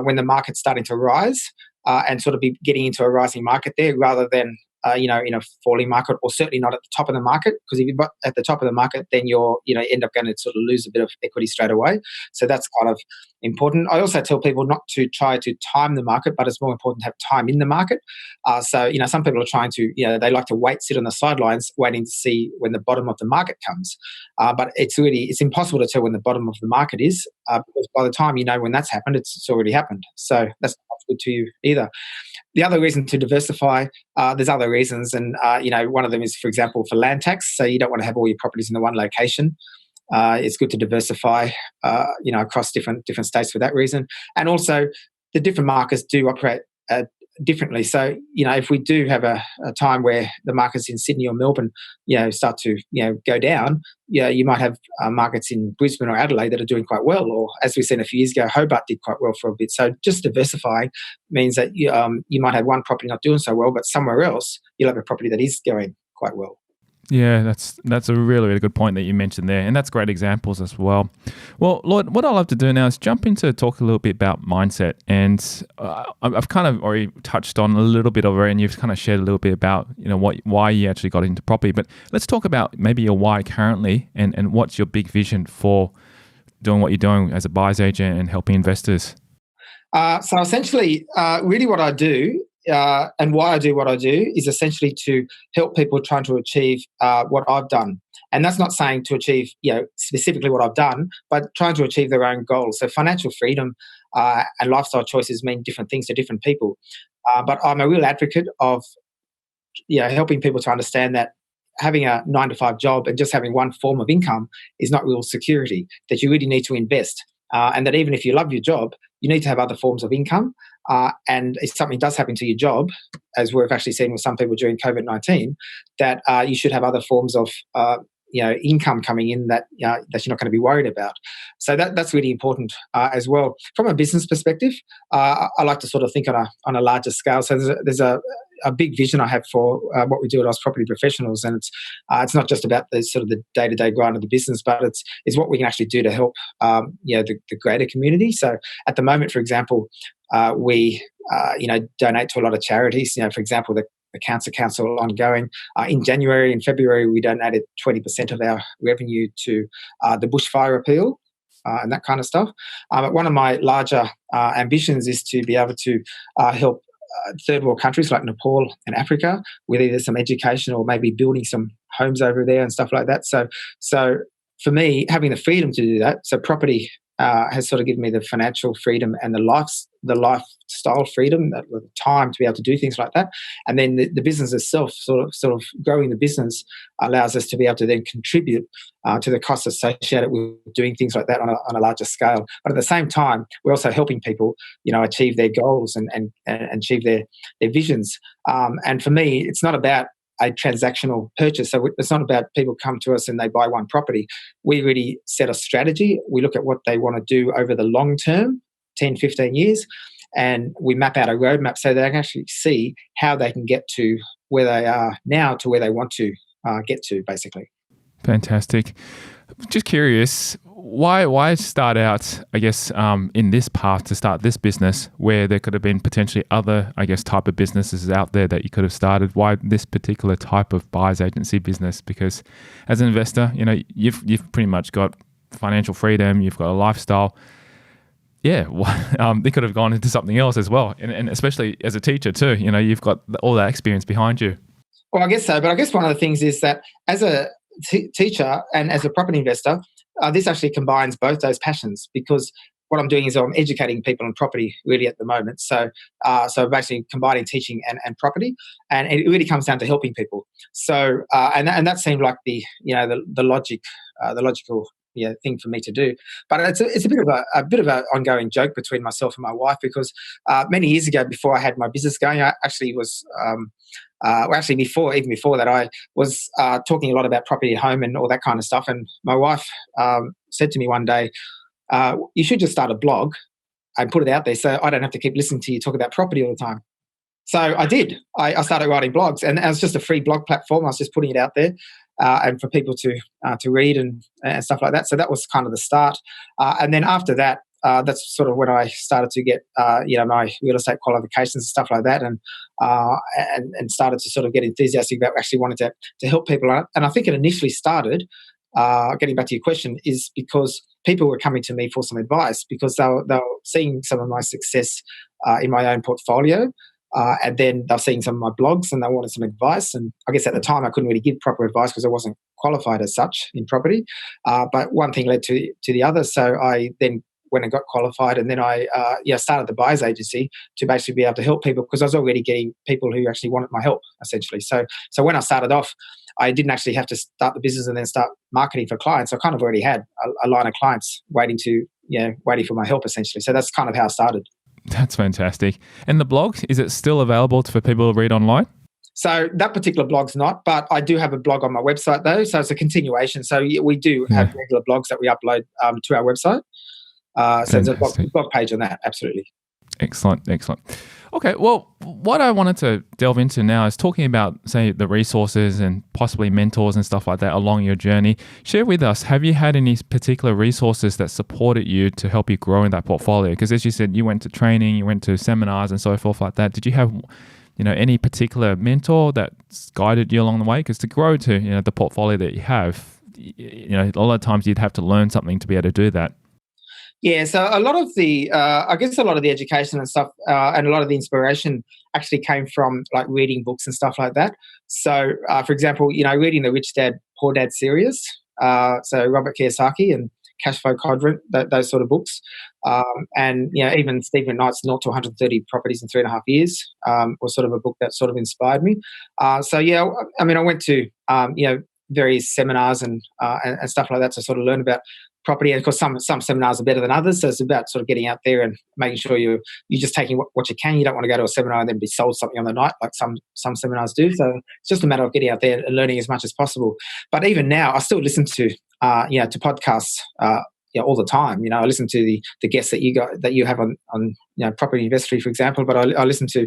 when the market's starting to rise and sort of be getting into a rising market there rather than in a falling market, or certainly not at the top of the market, because if you're at the top of the market, then you're end up going to sort of lose a bit of equity straight away. So that's kind of important. I also tell people not to try to time the market, but it's more important to have time in the market. So some people are trying to, they like to sit on the sidelines, waiting to see when the bottom of the market comes. But it's impossible to tell when the bottom of the market is, because by the time you know when that's happened, it's already happened. So that's not good to you either. The other reason to diversify, there's other reasons, and one of them is, for example, for land tax. So you don't want to have all your properties in the one location. It's good to diversify, across different states for that reason, and also the different markets do operate differently. So if we do have a time where the markets in Sydney or Melbourne, start to go down, you might have markets in Brisbane or Adelaide that are doing quite well, or as we've seen a few years ago, Hobart did quite well for a bit. So just diversifying means that you might have one property not doing so well, but somewhere else you'll have a property that is going quite well. Yeah, that's a really, really good point that you mentioned there, and that's great examples as well. Well, Lloyd, what I'd love to do now is jump into talk a little bit about mindset, and I've kind of already touched on a little bit of it, and you've kind of shared a little bit about why you actually got into property. But let's talk about maybe your why currently, and what's your big vision for doing what you're doing as a buyer's agent and helping investors. So essentially, really what I do and why I do what I do is essentially to help people trying to achieve what I've done. And that's not saying to achieve, specifically what I've done, but trying to achieve their own goals. So financial freedom and lifestyle choices mean different things to different people. But I'm a real advocate of, helping people to understand that having a 9 to 5 job and just having one form of income is not real security, that you really need to invest. And that even if you love your job, you need to have other forms of income. And if something does happen to your job, as we've actually seen with some people during COVID-19, that you should have other forms of income coming in that that you're not going to be worried about. So that's really important as well. From a business perspective, I like to sort of think on a larger scale. So there's a big vision I have for what we do at Us Property Professionals, and it's not just about the sort of the day-to-day grind of the business, but it's what we can actually do to help the greater community. So at the moment, for example, we donate to a lot of charities. For example, the Cancer Council ongoing. In January and February, we donated 20% of our revenue to the bushfire appeal and that kind of stuff. But one of my larger ambitions is to be able to help third world countries like Nepal and Africa with either some education or maybe building some homes over there and stuff like that. So for me, having the freedom to do that, so property has sort of given me the financial freedom and the lifestyle freedom, the time to be able to do things like that. And then the business itself, sort of growing the business, allows us to be able to then contribute to the costs associated with doing things like that on a larger scale. But at the same time, we're also helping people, achieve their goals and achieve their visions. And for me, it's not about a transactional purchase. So it's not about people come to us and they buy one property. We really set a strategy. We look at what they want to do over the long term, 10, 15 years, and we map out a roadmap so they can actually see how they can get to where they are now to where they want to get to, basically. Fantastic. Just curious, why start out, I guess, in this path to start this business where there could have been potentially other, I guess, type of businesses out there that you could have started? Why this particular type of buyer's agency business? Because as an investor, you've pretty much got financial freedom, you've got a lifestyle. Yeah, they could have gone into something else as well. And especially as a teacher too, you've got all that experience behind you. Well, I guess so. But I guess one of the things is that as a teacher and as a property investor, this actually combines both those passions, because what I'm doing is I'm educating people on property really at the moment. So basically combining teaching and property, and it really comes down to helping people. So and that seemed like the logical thing for me to do. But it's a bit of an ongoing joke between myself and my wife, because many years ago, before I had my business going, I actually was. Actually, before that, I was talking a lot about property at home and all that kind of stuff. And my wife said to me one day, "You should just start a blog and put it out there, so I don't have to keep listening to you talk about property all the time." So I did. I started writing blogs, and it was just a free blog platform. I was just putting it out there, and for people to read and stuff like that. So that was kind of the start. And then after that, that's sort of when I started to get my real estate qualifications and stuff like that, and started to sort of get enthusiastic about actually wanting to help people out. And I think it initially started. Getting back to your question, is because people were coming to me for some advice, because they were seeing some of my success in my own portfolio. And then they're seeing some of my blogs and they wanted some advice. And I guess at the time I couldn't really give proper advice because I wasn't qualified as such in property. But one thing led to the other. So I then went and got qualified, and then I started the buyer's agency to basically be able to help people, because I was already getting people who actually wanted my help, essentially. So when I started off, I didn't actually have to start the business and then start marketing for clients. I kind of already had a line of clients waiting for my help, essentially. So that's kind of how I started. That's fantastic. And the blog, is it still available for people to read online? So that particular blog's not, but I do have a blog on my website though. So it's a continuation. So we do have regular blogs that we upload to our website. So there's a blog page on that, absolutely. Excellent. Okay, well, what I wanted to delve into now is talking about, say, the resources and possibly mentors and stuff like that along your journey. Share with us, have you had any particular resources that supported you to help you grow in that portfolio? Because as you said, you went to training, you went to seminars and so forth like that. Did you have any particular mentor that's guided you along the way? Because to grow to the portfolio that you have, a lot of times you'd have to learn something to be able to do that. Yeah, so a lot of the education and stuff, and a lot of the inspiration actually came from like reading books and stuff like that. So, for example, reading the Rich Dad Poor Dad series, so Robert Kiyosaki and Cash Flow Quadrant, those sort of books, and even Stephen Knight's 0 to 130 Properties in 3.5 Years was sort of a book that sort of inspired me. I went to various seminars and stuff like that to sort of learn about property. And of course, some seminars are better than others. So it's about sort of getting out there and making sure you're just taking what you can. You don't want to go to a seminar and then be sold something on the night like some seminars do. So it's just a matter of getting out there and learning as much as possible. But even now, I still listen to podcasts all the time. I listen to the guests that you have on Property Investory, for example. But I listen to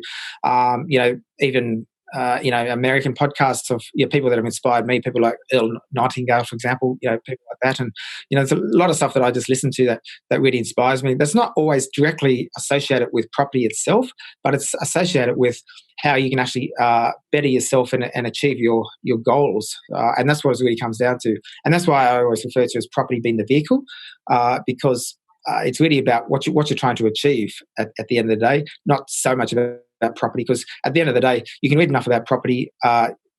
even American podcasts of people that have inspired me, people like Earl Nightingale, for example, people like that. And, there's a lot of stuff that I just listen to that really inspires me. That's not always directly associated with property itself, but it's associated with how you can actually better yourself and achieve your goals. And that's what it really comes down to. And that's why I always refer to as property being the vehicle, because it's really about what you're trying to achieve at the end of the day, not so much about property, because at the end of the day, you can read enough about property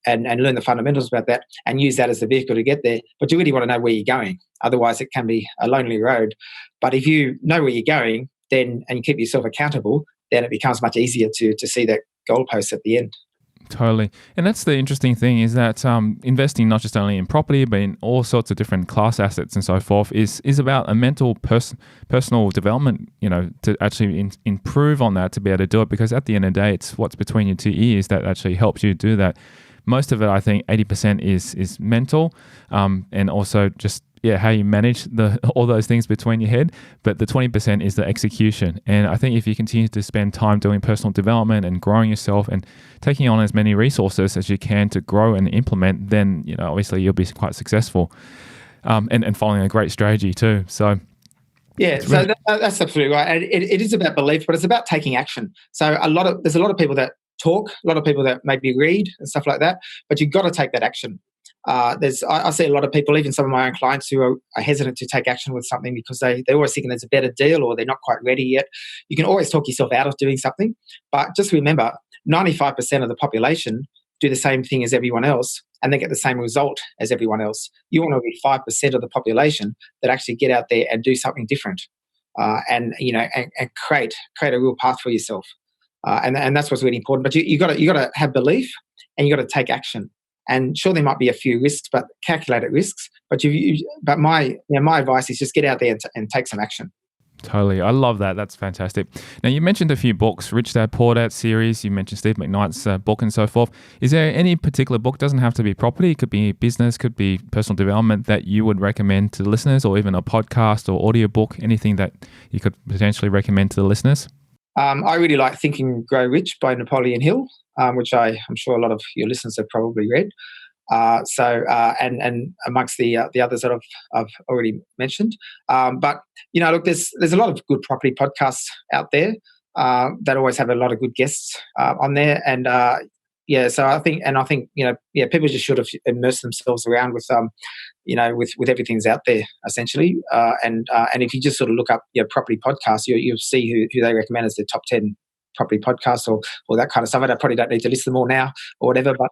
and learn the fundamentals about that and use that as the vehicle to get there. But you really want to know where you're going. Otherwise, it can be a lonely road. But if you know where you're going, then and you keep yourself accountable, then it becomes much easier to see that goalpost at the end. Totally. And that's the interesting thing, is that investing not just only in property, but in all sorts of different class assets and so forth is about a mental personal development, to actually improve on that, to be able to do it. Because at the end of the day, it's what's between your two ears that actually helps you do that. Most of it, I think 80% is mental, and also just how you manage all those things between your head. But the 20% is the execution. And I think if you continue to spend time doing personal development and growing yourself and taking on as many resources as you can to grow and implement, then obviously you'll be quite successful, and following a great strategy too. So yeah, so that's absolutely right. And it is about belief, but it's about taking action. So there's a lot of people that talk, a lot of people that maybe read and stuff like that, but you've got to take that action. I see a lot of people, even some of my own clients, who are hesitant to take action with something because they're always thinking there's a better deal or they're not quite ready yet. You can always talk yourself out of doing something, but just remember, 95% of the population do the same thing as everyone else and they get the same result as everyone else. You want to be 5% of the population that actually get out there and do something different, and create a real path for yourself. And that's what's really important. But you got to have belief and you got to take action. And sure, there might be a few risks, but calculated risks. But my advice is just get out there and take some action. Totally. I love that. That's fantastic. Now, you mentioned a few books, Rich Dad, Poor Dad series. You mentioned Steve McKnight's book and so forth. Is there any particular book, doesn't have to be property, it could be business, could be personal development, that you would recommend to the listeners, or even a podcast or audiobook, anything that you could potentially recommend to the listeners? I really like Think and Grow Rich by Napoleon Hill, which I'm sure a lot of your listeners have probably read. And amongst the others that I've already mentioned, but look, there's a lot of good property podcasts out there that always have a lot of good guests on there, and so I think people just should have immersed themselves around with with everything that's out there essentially, and if you just sort of look up property podcasts, you'll see who they recommend as the top 10 property podcasts or that kind of stuff. I probably don't need to list them all now or whatever, but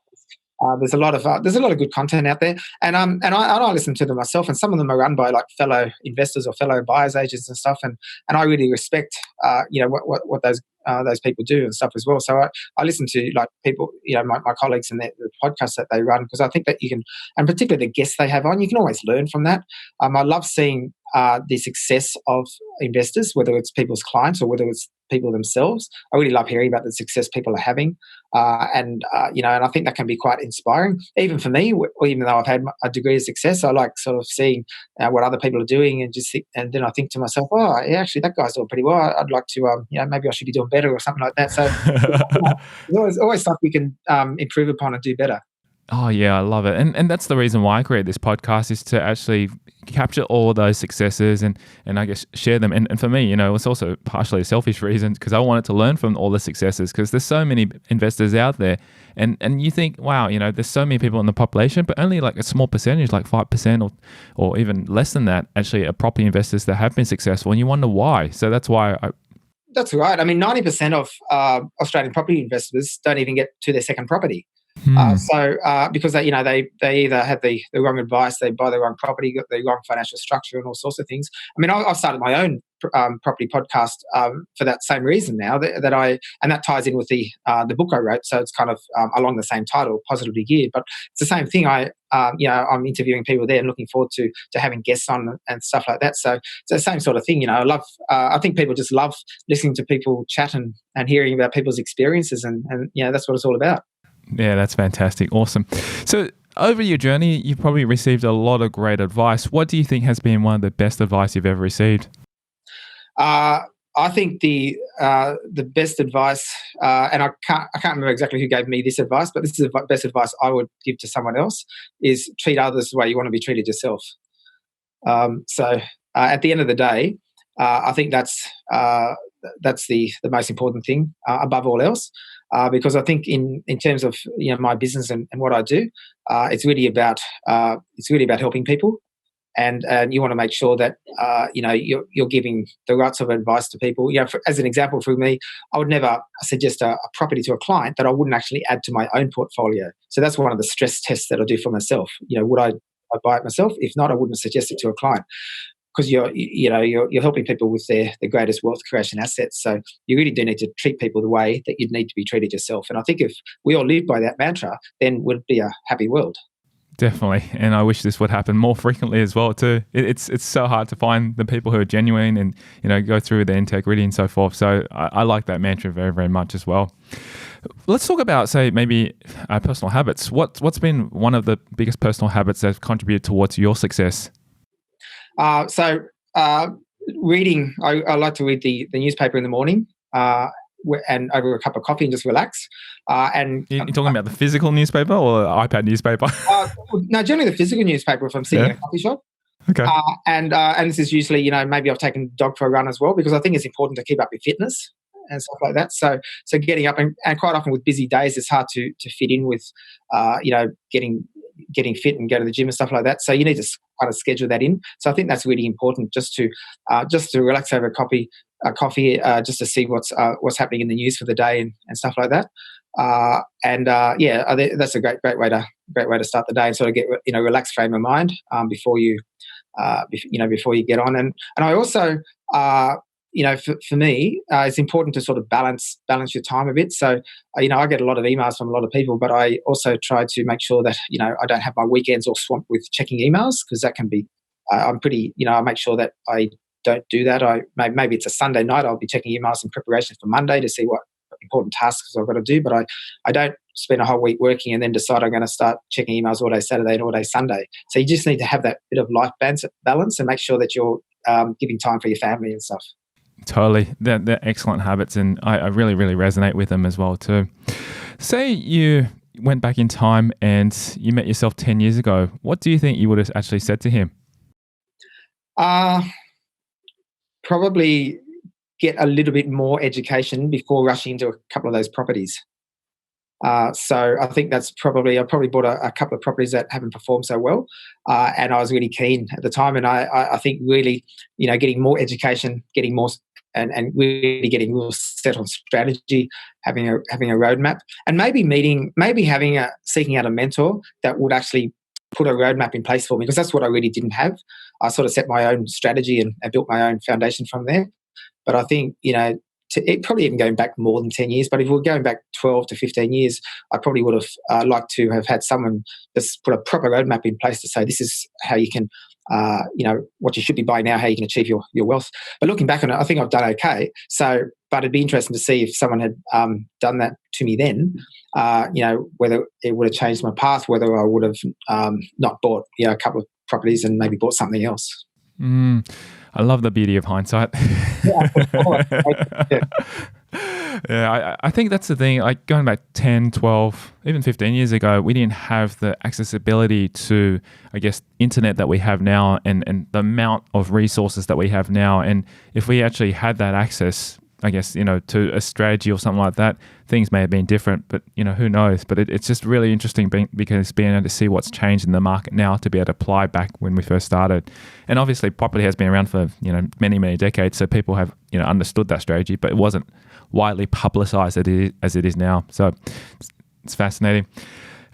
there's a lot of good content out there, and I listen to them myself, and some of them are run by like fellow investors or fellow buyers agents and stuff, and I really respect what those people do and stuff as well. So I listen to like people, my colleagues and the podcasts that they run, because I think that you can, and particularly the guests they have on, you can always learn from that. I love seeing the success of investors, whether it's people's clients or whether it's people themselves. I really love hearing about the success people are having, and I think that can be quite inspiring, even for me. Even though I've had a degree of success, I like sort of seeing what other people are doing, and then I think to myself, oh, yeah, actually that guy's doing pretty well. I'd like to, maybe I should be doing better or something like that. So there's always stuff we can improve upon and do better. Oh yeah, I love it. And that's the reason why I create this podcast, is to actually capture all those successes and I guess share them. And for me, it's also partially a selfish reason, because I wanted to learn from all the successes, because there's so many investors out there, and you think, wow, there's so many people in the population, but only like a small percentage, like 5% or even less than that, actually are property investors that have been successful, and you wonder why. So that's why That's right. I mean, 90% of Australian property investors don't even get to their second property. Because they either have the wrong advice, they buy the wrong property, got the wrong financial structure, and all sorts of things. I mean, I've started my own property podcast for that same reason now, and that ties in with the book I wrote. So it's kind of along the same title, Positively Geared. But it's the same thing. I'm interviewing people there and looking forward to having guests on and stuff like that. So it's the same sort of thing. I think people just love listening to people chat and hearing about people's experiences, and that's what it's all about. Yeah, that's fantastic. Awesome. So over your journey, you've probably received a lot of great advice. What do you think has been one of the best advice you've ever received? I think the best advice, and I can't remember exactly who gave me this advice, but this is the best advice I would give to someone else, is treat others the way you want to be treated yourself. So at the end of the day, I think that's the most important thing above all else. Because I think in terms of my business and what I do, it's really about helping people, and you want to make sure that you're giving the right sort of advice to people. As an example, for me, I would never suggest a property to a client that I wouldn't actually add to my own portfolio. So that's one of the stress tests that I do for myself. Would I buy it myself? If not, I wouldn't suggest it to a client. Because you're helping people with their greatest wealth creation assets. So you really do need to treat people the way that you'd need to be treated yourself. And I think if we all live by that mantra, then we'd be a happy world. Definitely. And I wish this would happen more frequently as well too. It's so hard to find the people who are genuine and go through their integrity and so forth. So I like that mantra very, very much as well. Let's talk about, say, maybe personal habits. What's been one of the biggest personal habits that have contributed towards your success? Reading, I like to read the newspaper in the morning and over a cup of coffee and just relax. And you're talking about the physical newspaper or the iPad newspaper? No, generally the physical newspaper if I'm sitting in a coffee shop. Okay. And this is usually, maybe I've taken the dog for a run as well, because I think it's important to keep up your fitness and stuff like that. So getting up and quite often with busy days, it's hard to fit in with, getting fit and go to the gym and stuff like that. So you need to kind of schedule that in. So I think that's really important, just to relax over a coffee, just to see what's happening in the news for the day and stuff like that. That's a great way to start the day and sort of get relaxed frame of mind before you get on. And I also for me, it's important to sort of balance your time a bit. So, I get a lot of emails from a lot of people, but I also try to make sure that I don't have my weekends all swamped with checking emails, because that can be. I'm pretty. I make sure that I don't do that. Maybe it's a Sunday night. I'll be checking emails in preparation for Monday to see what important tasks I've got to do. But I don't spend a whole week working and then decide I'm going to start checking emails all day Saturday and all day Sunday. So you just need to have that bit of life balance and make sure that you're giving time for your family and stuff. Totally. They're excellent habits, and I really, really resonate with them as well too. Say you went back in time and you met yourself 10 years ago. What do you think you would have actually said to him? Probably get a little bit more education before rushing into a couple of those properties. So I think I probably bought a couple of properties that haven't performed so well, and I was really keen at the time. And I think really, getting more education, getting more, and really getting more set on strategy, having a roadmap, and seeking out a mentor that would actually put a roadmap in place for me, because that's what I really didn't have. I sort of set my own strategy and built my own foundation from there. But I think, it probably even going back more than 10 years, but if we're going back 12 to 15 years, I probably would have liked to have had someone just put a proper roadmap in place to say, this is how you can, what you should be buying now, how you can achieve your wealth. But looking back on it, I think I've done okay. So, but it'd be interesting to see if someone had done that to me then, whether it would have changed my path, whether I would have not bought, a couple of properties and maybe bought something else. I love the beauty of hindsight. Yeah, I think that's the thing. Like going back 10, 12, even 15 years ago, we didn't have the accessibility to, I guess, internet that we have now, and the amount of resources that we have now. And if we actually had that access, I guess, to a strategy or something like that, things may have been different, but, who knows? But it's just really interesting because being able to see what's changed in the market now to be able to apply back when we first started. And obviously property has been around for, many, many decades. So people have, understood that strategy, but it wasn't widely publicized as it is now. So it's fascinating.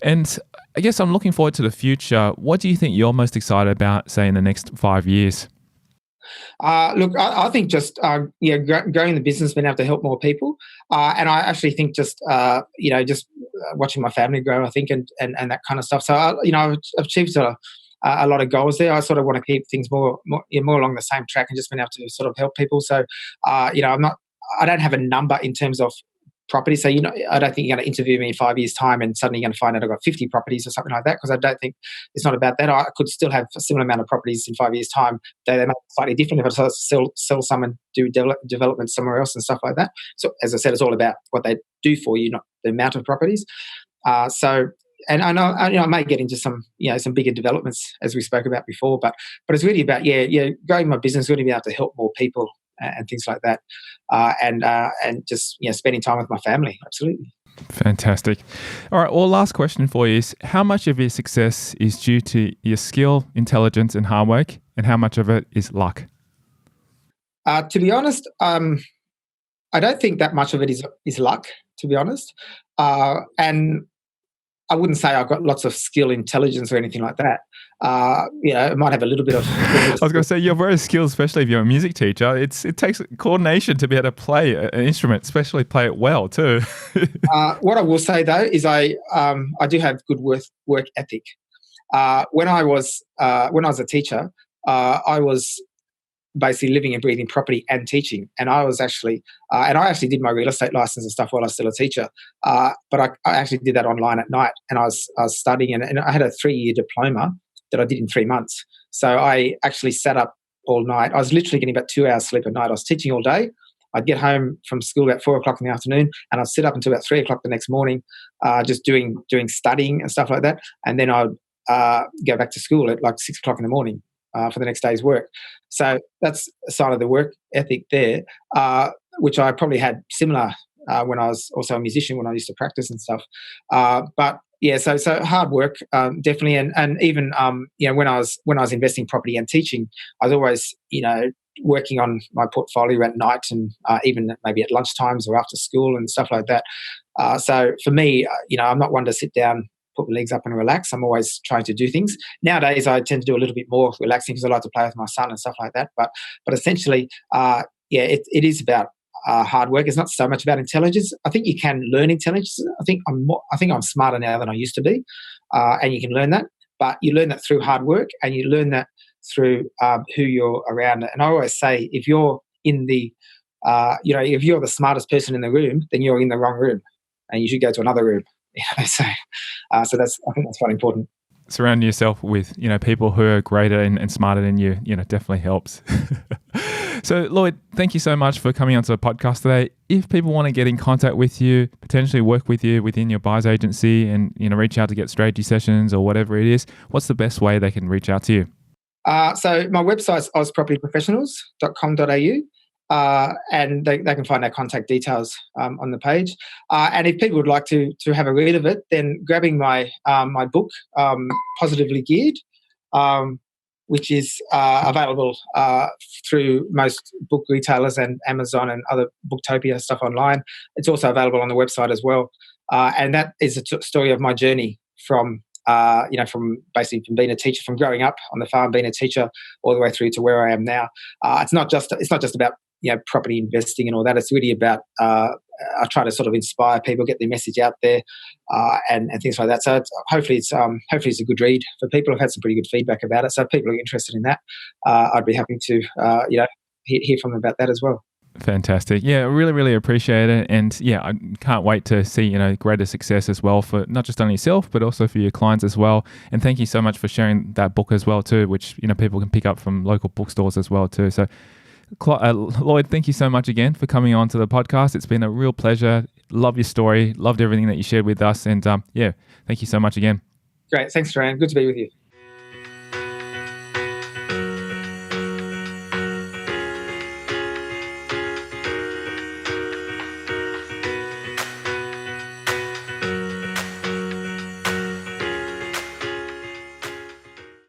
And I guess I'm looking forward to the future. What do you think you're most excited about, say, in the next 5 years? Look, I think just growing the business, being able to help more people, and I actually think just watching my family grow, I think, and that kind of stuff. So I've achieved a lot of goals there. I sort of want to keep things more along the same track and just being able to sort of help people. So I don't have a number in terms of property. So, I don't think you're going to interview me in 5 years' time and suddenly you're going to find out I've got 50 properties or something like that, because I don't think it's not about that. I could still have a similar amount of properties in 5 years' time. They might be slightly different if I sell some and do development somewhere else and stuff like that. So, as I said, it's all about what they do for you, not the amount of properties. And I know, I may get into some bigger developments as we spoke about before, but it's really about growing my business, really be able to help more people and things like that, and just spending time with my family. Absolutely. Fantastic. All right. Well, last question for you is: how much of your success is due to your skill, intelligence, and hard work, and how much of it is luck? To be honest, I don't think that much of it is luck. To be honest, and I wouldn't say I've got lots of skill, intelligence, or anything like that. It might have a little bit of. I was going to say you're very skilled, especially if you're a music teacher. It takes coordination to be able to play an instrument, especially play it well too. What I will say though is I do have good work ethic. When I was a teacher, I was basically living and breathing property and teaching. And I was actually, and I actually did my real estate license and stuff while I was still a teacher. But I actually did that online at night, and I was studying, and I had a 3-year diploma that I did in 3 months. So I actually sat up all night. I was literally getting about 2 hours sleep at night. I was teaching all day. I'd get home from school about 4 o'clock in the afternoon, and I'd sit up until about 3 o'clock the next morning, just doing studying and stuff like that. And then I'd go back to school at like 6 o'clock in the morning for the next day's work. So that's a sign of the work ethic there, which I probably had similar when I was also a musician, when I used to practice and stuff. But yeah, so hard work, definitely, and even when I was investing property and teaching, I was always working on my portfolio at night, and even maybe at lunchtimes or after school and stuff like that. So for me, I'm not one to sit down, put my legs up and relax. I'm always trying to do things. Nowadays, I tend to do a little bit more relaxing because I like to play with my son and stuff like that. But essentially, it is about hard work. It's not so much about intelligence. I think you can learn intelligence. I think I'm smarter now than I used to be, and you can learn that. But you learn that through hard work, and you learn that through who you're around. And I always say, if you're in the if you're the smartest person in the room, then you're in the wrong room, and you should go to another room. So I think that's quite important. Surrounding yourself with people who are greater and smarter than you, definitely helps. So Lloyd, thank you so much for coming onto the podcast today. If people want to get in contact with you, potentially work with you within your buyer's agency, and reach out to get strategy sessions or whatever it is, what's the best way they can reach out to you? So my website's ozpropertyprofessionals.com.au. And they can find our contact details on the page. And if people would like to have a read of it, then grabbing my book, Positively Geared, which is available through most book retailers and Amazon and other Booktopia stuff online. It's also available on the website as well. And that is a story of my journey from basically from being a teacher, from growing up on the farm, being a teacher, all the way through to where I am now. It's not just about property investing and all that. It's really about I try to sort of inspire people, get their message out there, and things like that. So hopefully it's a good read for people. I've had some pretty good feedback about it. So if people are interested in that, I'd be happy to hear from them about that as well. Fantastic. Yeah, I really, really appreciate it. And yeah, I can't wait to see, greater success as well for not just only yourself, but also for your clients as well. And thank you so much for sharing that book as well too, which, people can pick up from local bookstores as well too. So Lloyd, thank you so much again for coming on to the podcast. It's been a real pleasure. Love your story. Loved everything that you shared with us. And thank you so much again. Great. Thanks, Ryan. Good to be with you.